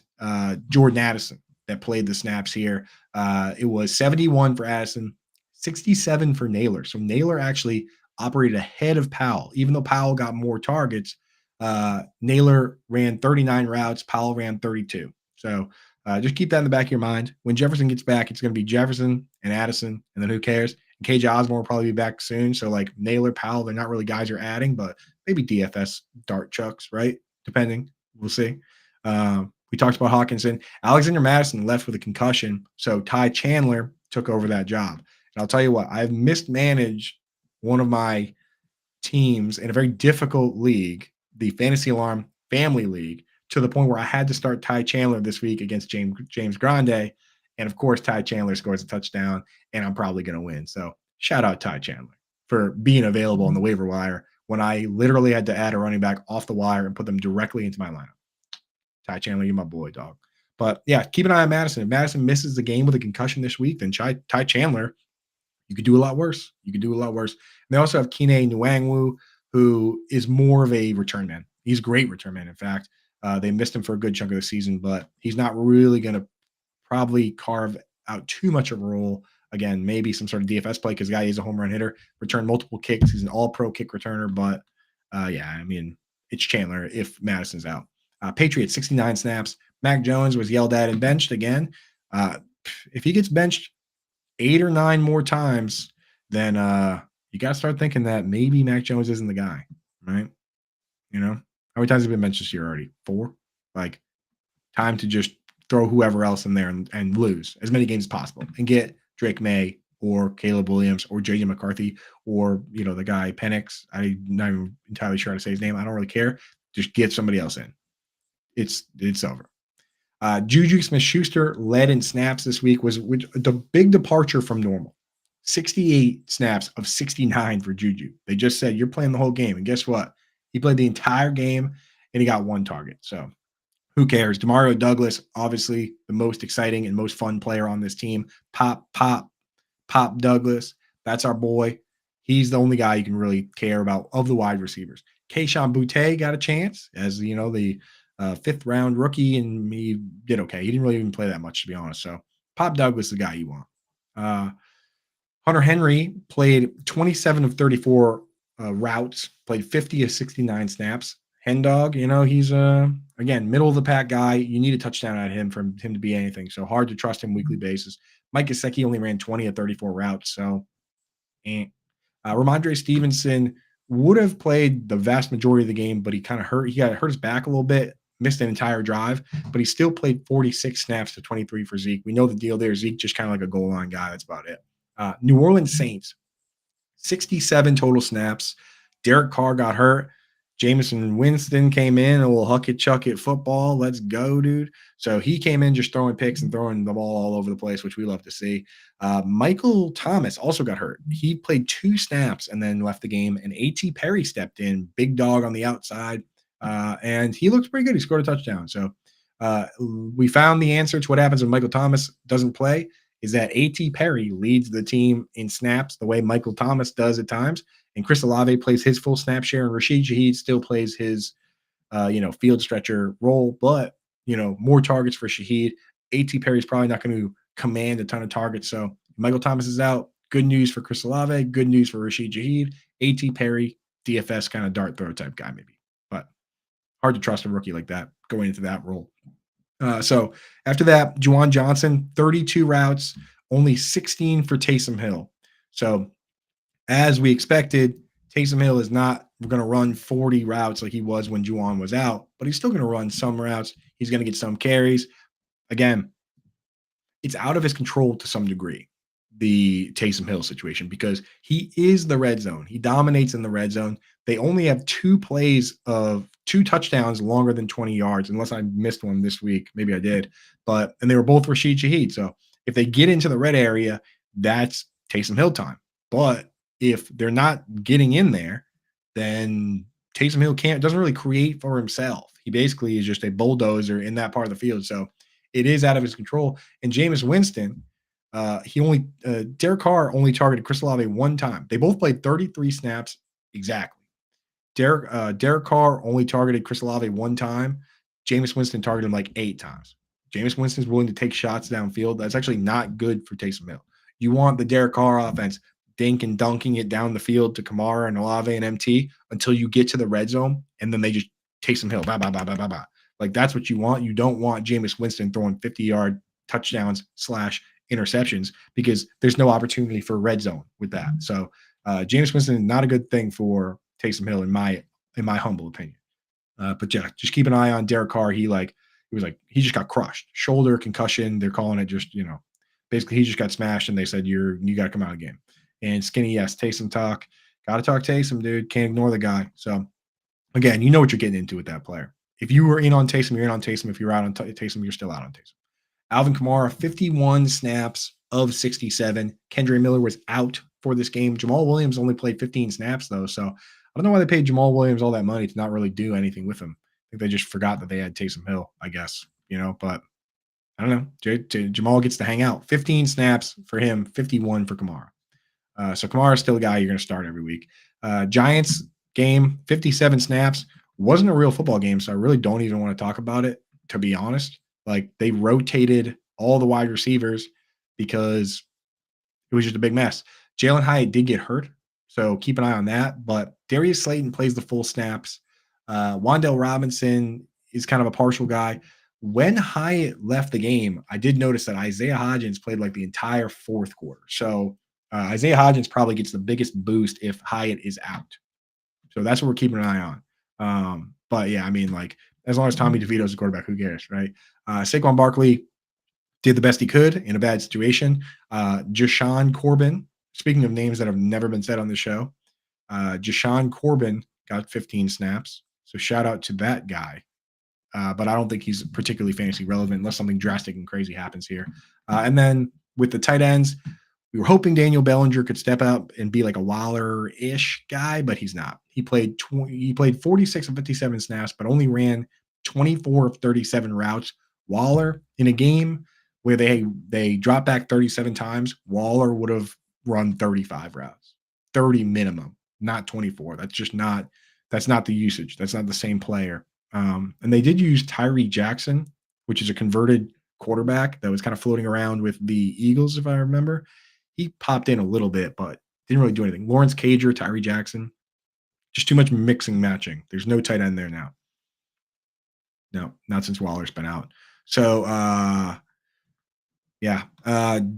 Jordan Addison that played the snaps here. It was 71 for Addison, 67 for Naylor. So Naylor actually operated ahead of Powell. Even though Powell got more targets, Naylor ran 39 routes, Powell ran 32. So just keep that in the back of your mind. When Jefferson gets back, it's going to be Jefferson and Addison, and then who cares? And KJ Osborne will probably be back soon. So like Naylor, Powell, they're not really guys you're adding, but maybe DFS dart chucks, right? Depending. We'll see. We talked about Hawkinson. Alexander Madison left with a concussion, so Ty Chandler took over that job. And I'll tell you what, I've mismanaged one of my teams in a very difficult league, the Fantasy Alarm Family League, to the point where I had to start Ty Chandler this week against James Grande. And of course, Ty Chandler scores a touchdown, and I'm probably going to win. So shout out Ty Chandler for being available on the waiver wire when I literally had to add a running back off the wire and put them directly into my lineup. Ty Chandler, you're my boy, dog. But yeah, keep an eye on Madison. If Madison misses the game with a concussion this week, then Ty Chandler, you could do a lot worse. And they also have Kene Nwangwu, who is more of a return man. He's a great return man, in fact. They missed him for a good chunk of the season, but he's not really going to probably carve out too much of a role. Again, maybe some sort of DFS play because the guy is a home run hitter, returned multiple kicks. He's an all-pro kick returner, but it's Chandler if Madison's out. Patriots, 69 snaps. Mac Jones was yelled at and benched again. If he gets benched 8 or 9 more times, then you got to start thinking that maybe Mac Jones isn't the guy, right? How many times have he been benched this year already? 4? Like, time to just throw whoever else in there and lose as many games as possible and get Drake May or Caleb Williams or JJ McCarthy or, the guy Penix. I'm not even entirely sure how to say his name. I don't really care. Just get somebody else in. It's over. Juju Smith-Schuster led in snaps this week, was the big departure from normal. 68 snaps of 69 for Juju. They just said, you're playing the whole game. And guess what? He played the entire game, and he got one target. So who cares? Demario Douglas, obviously the most exciting and most fun player on this team. Pop Douglas. That's our boy. He's the only guy you can really care about of the wide receivers. Kayshon Boutte got a chance as, the fifth-round rookie, and he did okay. He didn't really even play that much, to be honest. So Pop Douglas is the guy you want. Hunter Henry played 27 of 34 routes, played 50 of 69 snaps. Hen dog, he's again, middle of the pack guy. You need a touchdown out of him for him to be anything. So hard to trust him weekly basis. Mike Gesicki only ran 20 of 34 routes. So Ramondre Stevenson would have played the vast majority of the game, but he kind of hurt. He got hurt his back a little bit, missed an entire drive, but he still played 46 snaps to 23 for Zeke. We know the deal there. Zeke just kind of like a goal line guy. That's about it. New Orleans Saints, 67 total snaps. Derek Carr got hurt. Jameson Winston came in, a little huck it, chuck it football. Let's go, dude. So he came in just throwing picks and throwing the ball all over the place, which we love to see. Michael Thomas also got hurt. He played 2 snaps and then left the game. And A.T. Perry stepped in, big dog on the outside. And he looks pretty good. He scored a touchdown. So we found the answer to what happens when Michael Thomas doesn't play is that A.T. Perry leads the team in snaps the way Michael Thomas does at times. And Chris Olave plays his full snap share, and Rashid Shaheed still plays his, field stretcher role. But, more targets for Shaheed. A.T. Perry's probably not going to command a ton of targets. So Michael Thomas is out. Good news for Chris Olave. Good news for Rashid Shaheed. A.T. Perry, DFS kind of dart throw type guy maybe. But hard to trust a rookie like that going into that role. So after that, Juwan Johnson, 32 routes, only 16 for Taysom Hill. So as we expected, Taysom Hill is not going to run 40 routes like he was when Juwan was out, but he's still going to run some routes. He's going to get some carries. Again, it's out of his control to some degree, the Taysom Hill situation, because he is the red zone. He dominates in the red zone. They only have 2 plays of 2 touchdowns longer than 20 yards, unless I missed one this week. Maybe I did. And they were both Rashid Shaheed. So if they get into the red area, that's Taysom Hill time. But if they're not getting in there, then Taysom Hill doesn't really create for himself. He basically is just a bulldozer in that part of the field. So it is out of his control. And Jameis Winston, Derek Carr only targeted Chris Olave 1 time. They both played 33 snaps exactly. Derek Carr only targeted Chris Olave 1 time. Jameis Winston targeted him like 8 times. Jameis Winston is willing to take shots downfield. That's actually not good for Taysom Hill. You want the Derek Carr offense dink and dunking it down the field to Kamara and Olave and MT until you get to the red zone, and then they just Taysom Hill. Bah, bah, bah, bah, bah, bah. Like, that's what you want. You don't want Jameis Winston throwing 50-yard touchdowns / interceptions, because there's no opportunity for red zone with that. So Jameis Winston is not a good thing for Taysom Hill in my humble opinion. But yeah, just keep an eye on Derek Carr. He just got crushed. Shoulder concussion. They're calling it just, basically he just got smashed, and they said you got to come out of the game. And Skinny, yes, Taysom talk. Got to talk Taysom, dude. Can't ignore the guy. So again, you know what you're getting into with that player. If you were in on Taysom, you're in on Taysom. If you're out on Taysom, you're still out on Taysom. Alvin Kamara, 51 snaps of 67. Kendre Miller was out for this game. Jamal Williams only played 15 snaps, though. So I don't know why they paid Jamal Williams all that money to not really do anything with him. I think they just forgot that they had Taysom Hill, I guess, but I don't know. Jamal gets to hang out. 15 snaps for him, 51 for Kamara. So Kamara is still a guy you're going to start every week. Giants game, 57 snaps. Wasn't a real football game, so I really don't even want to talk about it, to be honest. Like, they rotated all the wide receivers because it was just a big mess. Jalen Hyatt did get hurt, so keep an eye on that. But Darius Slayton plays the full snaps. Wan'Dale Robinson is kind of a partial guy. When Hyatt left the game, I did notice that Isaiah Hodgins played like the entire 4th quarter. So Isaiah Hodgins probably gets the biggest boost if Hyatt is out. So that's what we're keeping an eye on. But yeah, I mean, like, as long as Tommy DeVito's the quarterback, who cares, right? Saquon Barkley, did the best he could in a bad situation. Jashawn Corbin, speaking of names that have never been said on the show, Jashawn Corbin got 15 snaps. So shout out to that guy. But I don't think he's particularly fantasy relevant unless something drastic and crazy happens here. And then with the tight ends, we were hoping Daniel Bellinger could step up and be like a Waller-ish guy, but he's not. He played 46 of 57 snaps, but only ran 24 of 37 routes. Waller, in a game where they dropped back 37 times, Waller would have run 35 routes, 30 minimum, not 24. That's not the usage. That's not the same player. And they did use Tyree Jackson, which is a converted quarterback that was kind of floating around with the Eagles, if I remember. He popped in a little bit, but didn't really do anything. Lawrence Cager, Tyree Jackson, just too much mixing, matching. There's no tight end there now. No, not since Waller's been out. So,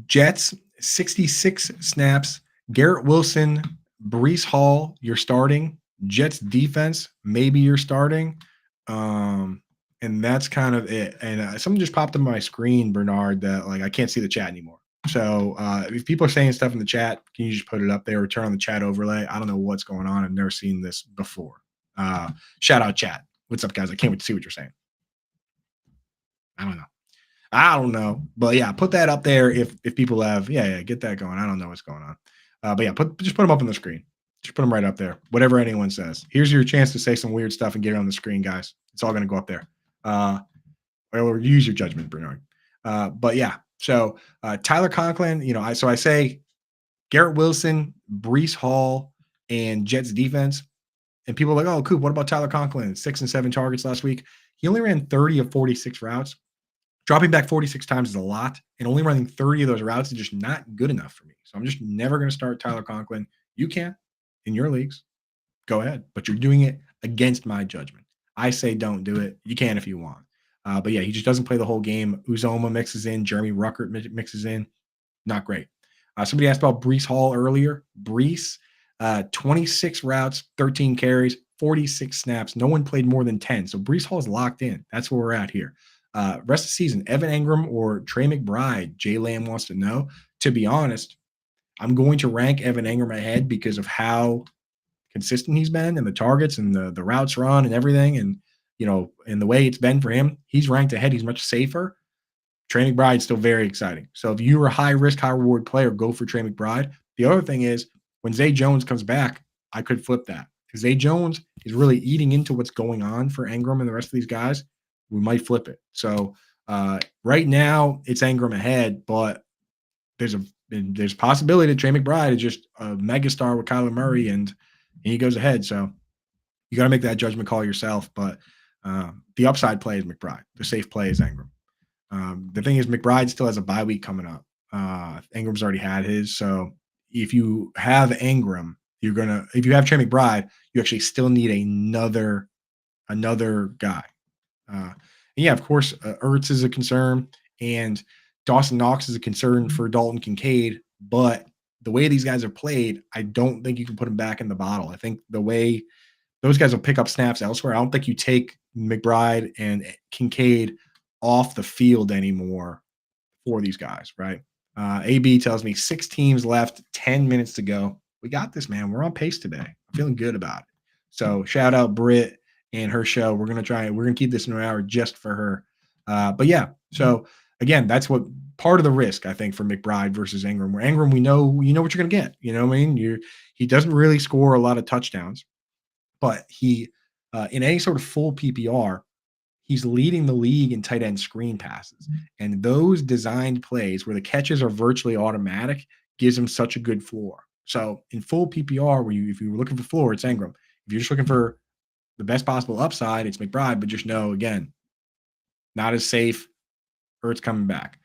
Jets, 66 snaps. Garrett Wilson, Breece Hall, you're starting. Jets defense, maybe you're starting. And that's kind of it. And something just popped on my screen, Bernard, that like I can't see the chat anymore. So if people are saying stuff in the chat, can you just put it up there or turn on the chat overlay? I don't know what's going on. I've never seen this before. Shout out chat. What's up, guys? I can't wait to see what you're saying. I don't know. But yeah, put that up there if people have, get that going. I don't know what's going on. But yeah, just put them up on the screen. Just put them right up there. Whatever anyone says. Here's your chance to say some weird stuff and get it on the screen, guys. It's all going to go up there. Or use your judgment, Bernard. But yeah, so Tyler Conklin, I say Garrett Wilson, Breece Hall, and Jets defense. And people are like, oh, Coop, what about Tyler Conklin? 6 and 7 targets last week. He only ran 30 of 46 routes. Dropping back 46 times is a lot, and only running 30 of those routes is just not good enough for me. So I'm just never going to start Tyler Conklin. You can in your leagues. Go ahead, but you're doing it against my judgment. I say don't do it. You can if you want. But yeah, he just doesn't play the whole game. Uzoma mixes in. Jeremy Ruckert mixes in. Not great. Somebody asked about Breece Hall earlier. Breece, 26 routes, 13 carries, 46 snaps. No one played more than 10. So Breece Hall is locked in. That's where we're at here. Rest of the season, Evan Engram or Trey McBride, Jay Lamb wants to know. To be honest, I'm going to rank Evan Engram ahead because of how consistent he's been and the targets and the routes run and everything. And, and the way it's been for him, he's ranked ahead. He's much safer. Trey McBride's still very exciting. So if you're a high risk, high reward player, go for Trey McBride. The other thing is when Zay Jones comes back, I could flip that because Zay Jones is really eating into what's going on for Engram and the rest of these guys. We might flip it. So right now it's Engram ahead, but there's a possibility that Trey McBride is just a megastar with Kyler Murray and he goes ahead. So you got to make that judgment call yourself. But the upside play is McBride. The safe play is Engram. The thing is McBride still has a bye week coming up. Engram's already had his. So if you have Engram, if you have Trey McBride, you actually still need another guy. And yeah, of course, Ertz is a concern, and Dawson Knox is a concern for Dalton Kincaid. But the way these guys are played, I don't think you can put them back in the bottle. I think the way those guys will pick up snaps elsewhere, I don't think you take McBride and Kincaid off the field anymore for these guys, right? AB tells me 6 teams left, 10 minutes to go. We got this, man. We're on pace today. I'm feeling good about it. So shout out Britt and her show. We're going to keep this in an hour just for her. But yeah, so again, that's what part of the risk, I think, for McBride versus Engram, where Engram, you know what you're going to get. You know what I mean? He doesn't really score a lot of touchdowns, but he, in any sort of full PPR, he's leading the league in tight end screen passes. And those designed plays where the catches are virtually automatic gives him such a good floor. So in full PPR, if you were looking for floor, it's Engram. If you're just looking for the best possible upside, it's McBride, but just know, again, not as safe. Ertz coming back.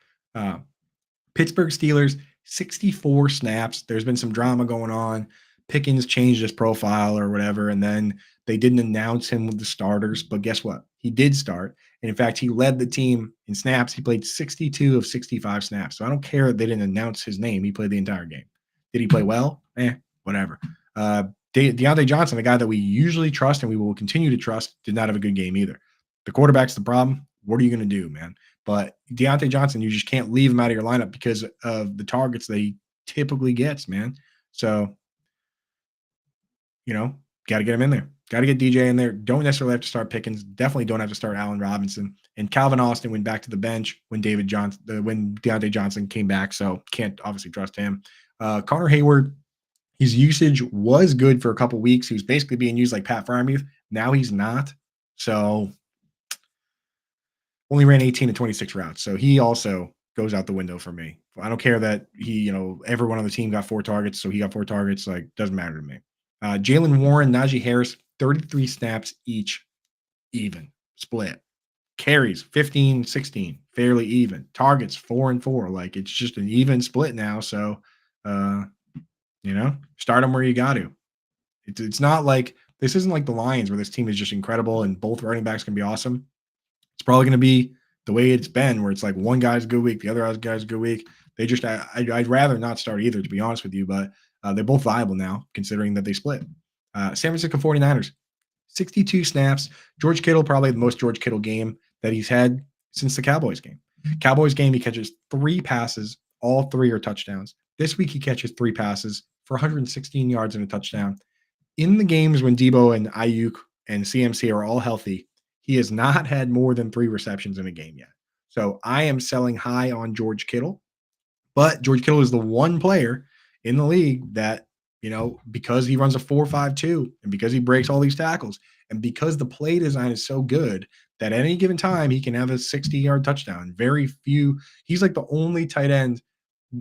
Pittsburgh Steelers, 64 snaps. There's been some drama going on. Pickens changed his profile or whatever, and then they didn't announce him with the starters. But guess what? He did start. And in fact, he led the team in snaps. He played 62 of 65 snaps. So I don't care that they didn't announce his name. He played the entire game. Did he play well? Whatever. Deontay Johnson, the guy that we usually trust and we will continue to trust, did not have a good game either. The quarterback's the problem. what are you going to do, man? But Deontay Johnson, you just can't leave him out of your lineup because of the targets that he typically gets, man. So, got to get him in there. Got to get DJ in there. Don't necessarily have to start Pickens. Definitely don't have to start Allen Robinson. And Calvin Austin went back to the bench when when Deontay Johnson came back. So can't obviously trust him. Connor Hayward, his usage was good for a couple weeks. He was basically being used like Pat Freiermuth. Now he's not. So only ran 18 to 26 routes. So he also goes out the window for me. I don't care that he, everyone on the team got 4 targets. So he got 4 targets. Like, doesn't matter to me. Jalen Warren, Najee Harris, 33 snaps each, even split. Carries 15, 16, fairly even. Targets 4 and 4. Like, it's just an even split now. So, start them where you got to. It's not like this isn't like the Lions where this team is just incredible and both running backs can be awesome. It's probably going to be the way it's been, where it's like one guy's a good week, the other guy's a good week. They just, I'd rather not start either, to be honest with you, but they're both viable now, considering that they split. San Francisco 49ers, 62 snaps. George Kittle, probably the most George Kittle game that he's had since the Cowboys game. Cowboys game, he catches 3 passes. All 3 are touchdowns. This week, he catches 3 passes for 116 yards and a touchdown. In the games when Debo and Ayuk and CMC are all healthy, he has not had more than 3 receptions in a game yet. So I am selling high on George Kittle. But George Kittle is the one player in the league that, because he runs a 4.52 and because he breaks all these tackles and because the play design is so good that at any given time he can have a 60-yard touchdown. Very few. He's like the only tight end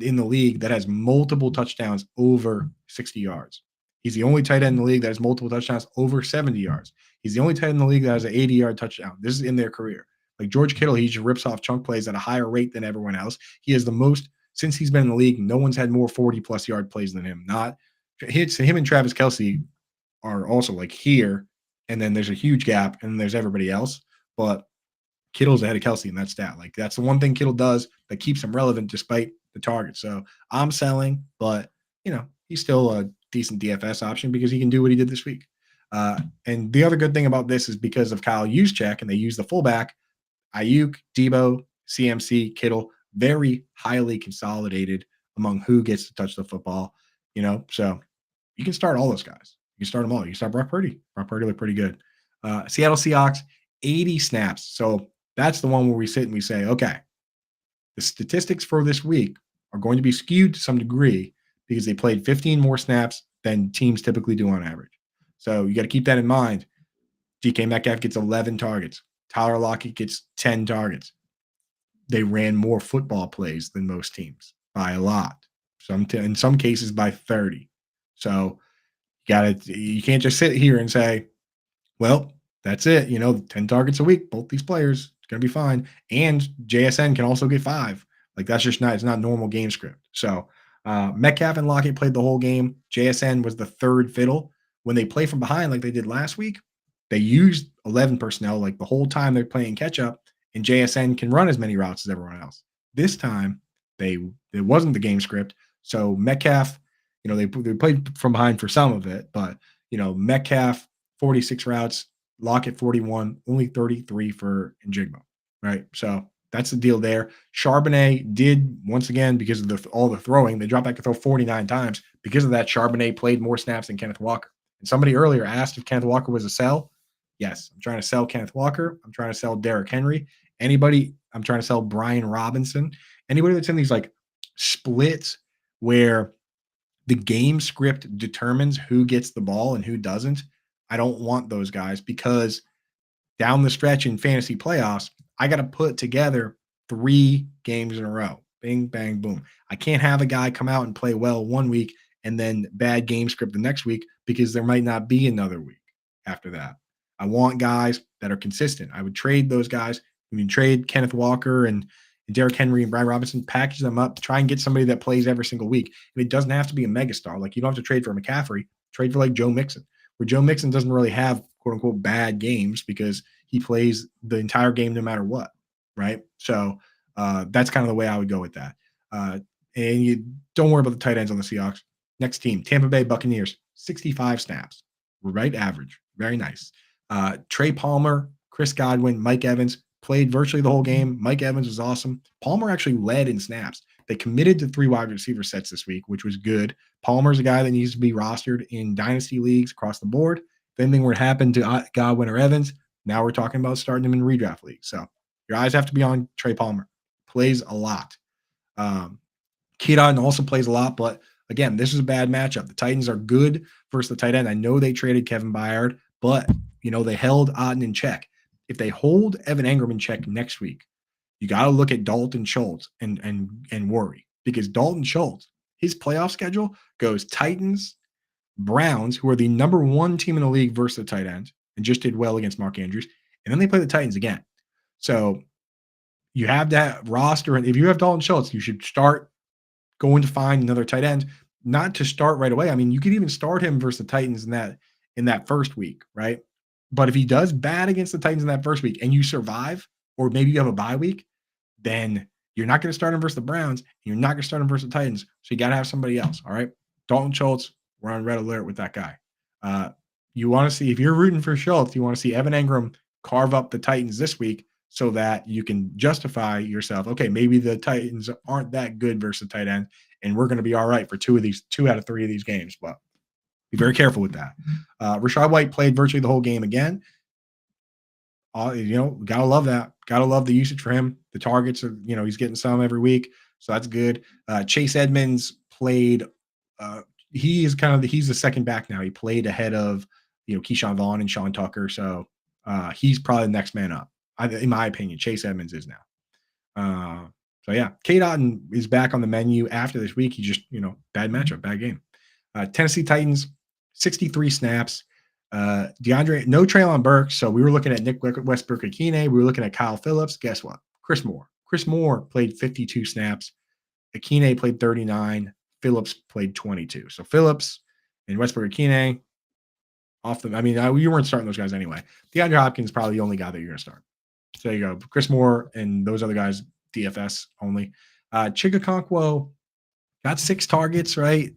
in the league that has multiple touchdowns over 60 yards. He's the only tight end in the league that has multiple touchdowns over 70 yards. He's the only tight end in the league that has an 80-yard touchdown. This is in their career. Like George Kittle, he just rips off chunk plays at a higher rate than everyone else. He has the most, since he's been in the league, no one's had more 40-plus yard plays than him. Him and Travis Kelce are also like here, and then there's a huge gap, and then there's everybody else. But Kittle's ahead of Kelce in that stat. Like, that's the one thing Kittle does that keeps him relevant despite the target. So I'm selling, but, he's still a decent DFS option because he can do what he did this week. And the other good thing about this is because of Kyle Juszczyk, and they use the fullback, Ayuk, Debo, CMC, Kittle, very highly consolidated among who gets to touch the football, so you can start all those guys. You can start them all. You can start Brock Purdy. Brock Purdy looked pretty good. Seattle Seahawks, 80 snaps. So that's the one where we sit and we say, okay, the statistics for this week are going to be skewed to some degree because they played 15 more snaps than teams typically do on average. So you got to keep that in mind. DK Metcalf gets 11 targets. Tyler Lockett gets 10 targets. They ran more football plays than most teams by a lot. In some cases by 30. So you can't just sit here and say, well, that's it. 10 targets a week, both these players, it's going to be fine. And JSN can also get 5. Like, that's just it's not normal game script. So Metcalf and Lockett played the whole game. JSN was the third fiddle. When they play from behind like they did last week, they used 11 personnel like the whole time they're playing catch up, and JSN can run as many routes as everyone else. This time, it wasn't the game script. So Metcalf, they played from behind for some of it, but, Metcalf, 46 routes, Lockett, 41, only 33 for Njigba, right? So that's the deal there. Charbonnet did, once again, because of all the throwing, they dropped back to throw 49 times. Because of that, Charbonnet played more snaps than Kenneth Walker. And somebody earlier asked if Kenneth Walker was a sell. Yes, I'm trying to sell Kenneth Walker. I'm trying to sell Derrick Henry. I'm trying to sell Brian Robinson. Anybody that's in these like splits where the game script determines who gets the ball and who doesn't, I don't want those guys, because down the stretch in fantasy playoffs, I got to put together 3 games in a row. Bing, bang, boom. I can't have a guy come out and play well one week and then bad game script the next week, because there might not be another week after that. I want guys that are consistent. I would trade those guys. We can trade Kenneth Walker and Derrick Henry and Brian Robinson, package them up, try and get somebody that plays every single week. And it doesn't have to be a megastar. Like, you don't have to trade for McCaffrey. Trade for like Joe Mixon, where Joe Mixon doesn't really have quote unquote bad games because he plays the entire game no matter what, right? So that's kind of the way I would go with that. And you don't worry about the tight ends on the Seahawks. Next team, Tampa Bay Buccaneers, 65 snaps, right average, very nice. Trey Palmer, Chris Godwin, Mike Evans, played virtually the whole game. Mike Evans was awesome. Palmer actually led in snaps. They committed to 3 wide receiver sets this week, which was good. Palmer's a guy that needs to be rostered in dynasty leagues across the board. If anything were to happen to Godwin or Evans, now we're talking about starting him in redraft leagues. So your eyes have to be on Trey Palmer. Plays a lot. Keaton also plays a lot, but again, this is a bad matchup. The Titans are good versus the tight end. I know they traded Kevin Byard, but they held Otten in check. If they hold Evan Engram in check next week, you got to look at Dalton Schultz and worry, because Dalton Schultz, his playoff schedule goes Titans, Browns, who are the number 1 team in the league versus the tight end and just did well against Mark Andrews, and then they play the Titans again. So you have that roster, and if you have Dalton Schultz, you should start going to find another tight end, not to start right away. I mean, you could even start him versus the Titans in that first week, right? But if he does bad against the Titans in that first week and you survive, or maybe you have a bye week, then you're not going to start him versus the Browns, and you're not going to start him versus the Titans. So you got to have somebody else, all right? Dalton Schultz, we're on red alert with that guy. You want to see, if you're rooting for Schultz, you want to see Evan Engram carve up the Titans this week so that you can justify yourself, okay, maybe the Titans aren't that good versus tight end, and we're going to be all right for 2 out of 3 of these games. But be very careful with that. Rachaad White played virtually the whole game again. Gotta love that. Gotta love the usage for him. The targets are, he's getting some every week, so that's good. Chase Edmonds played. He's the second back now. He played ahead of Keyshawn Vaughn and Sean Tucker, so he's probably the next man up. In my opinion, Chase Edmonds is now. So yeah, Cade Otton is back on the menu after this week. He just, bad matchup, bad game. Tennessee Titans, 63 snaps. No Treylon Burks. So we were looking at Nick Westbrook-Akine. We were looking at Kyle Phillips. Guess what? Chris Moore. Chris Moore played 52 snaps. Akine played 39. Phillips played 22. So Phillips and Westbrook-Akine you weren't starting those guys anyway. DeAndre Hopkins is probably the only guy that you're going to start. So there you go. Chris Moore and those other guys, DFS only. Chigakonkwo got 6 targets, right?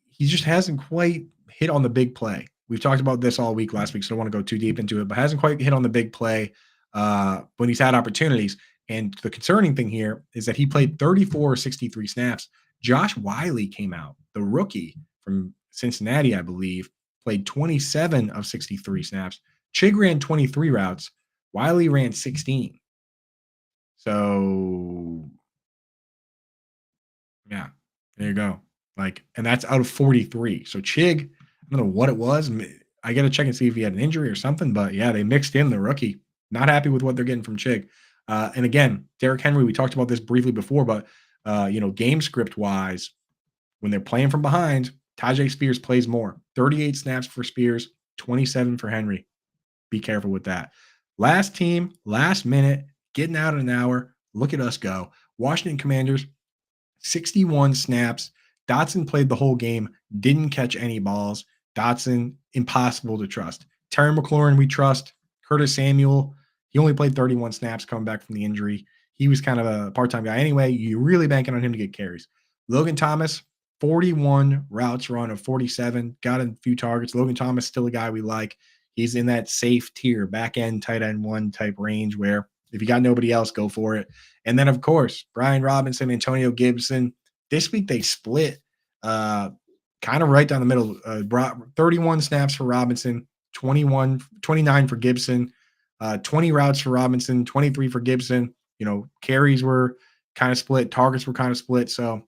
He just hasn't quite hit on the big play. We've talked about this all week last week, so I don't want to go too deep into it, but hasn't quite hit on the big play when he's had opportunities. And the concerning thing here is that he played 34 or 63 snaps. Josh Wiley came out, the rookie from Cincinnati, I believe, played 27 of 63 snaps. Chig ran 23 routes. Wiley ran 16. So, yeah, there you go. And that's out of 43. So Chig, I don't know what it was. I got to check and see if he had an injury or something. But yeah, they mixed in the rookie. Not happy with what they're getting from Chig. And again, Derrick Henry, we talked about this briefly before, but game script wise, when they're playing from behind, Tajay Spears plays more. 38 snaps for Spears, 27 for Henry. Be careful with that. Last team, last minute, getting out in an hour. Look at us go. Washington Commanders, 61 snaps. Dotson played the whole game, didn't catch any balls. Dotson, impossible to trust. Terry McLaurin, we trust. Curtis Samuel, he only played 31 snaps coming back from the injury. He was kind of a part-time guy anyway. You're really banking on him to get carries. Logan Thomas, 41 routes run of 47, got a few targets. Logan Thomas, still a guy we like. He's in that safe tier, back end, tight end 1 type range where if you got nobody else, go for it. And then, of course, Brian Robinson, Antonio Gibson. This week they split kind of right down the middle. 31 snaps for Robinson, 29 for Gibson, 20 routes for Robinson, 23 for Gibson. Carries were kind of split, targets were kind of split. So,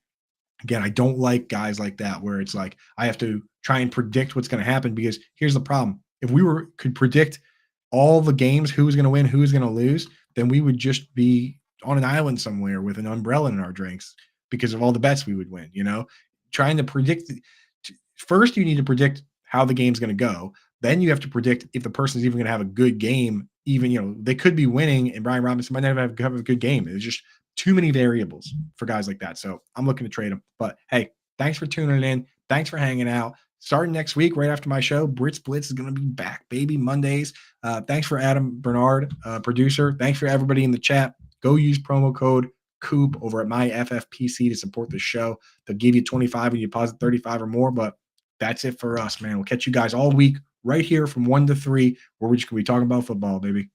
again, I don't like guys like that where it's like I have to try and predict what's going to happen, because here's the problem. If we could predict all the games, who's going to win, who's going to lose, then we would just be on an island somewhere with an umbrella in our drinks because of all the bets we would win, Trying to predict first, you need to predict how the game's going to go. Then you have to predict if the person's even going to have a good game. Even, they could be winning and Brian Robinson might never have a good game. It's just too many variables for guys like that. So I'm looking to trade them. But hey, thanks for tuning in. Thanks for hanging out. Starting next week, right after my show, Brits Blitz is going to be back, baby, Mondays. Thanks for Adam Bernard, producer. Thanks for everybody in the chat. Go use promo code Coop over at my FFPC to support the show. They'll give you 25 and you deposit 35 or more. But that's it for us, man. We'll catch you guys all week right here from 1 to 3, where we're just going to be talking about football, baby.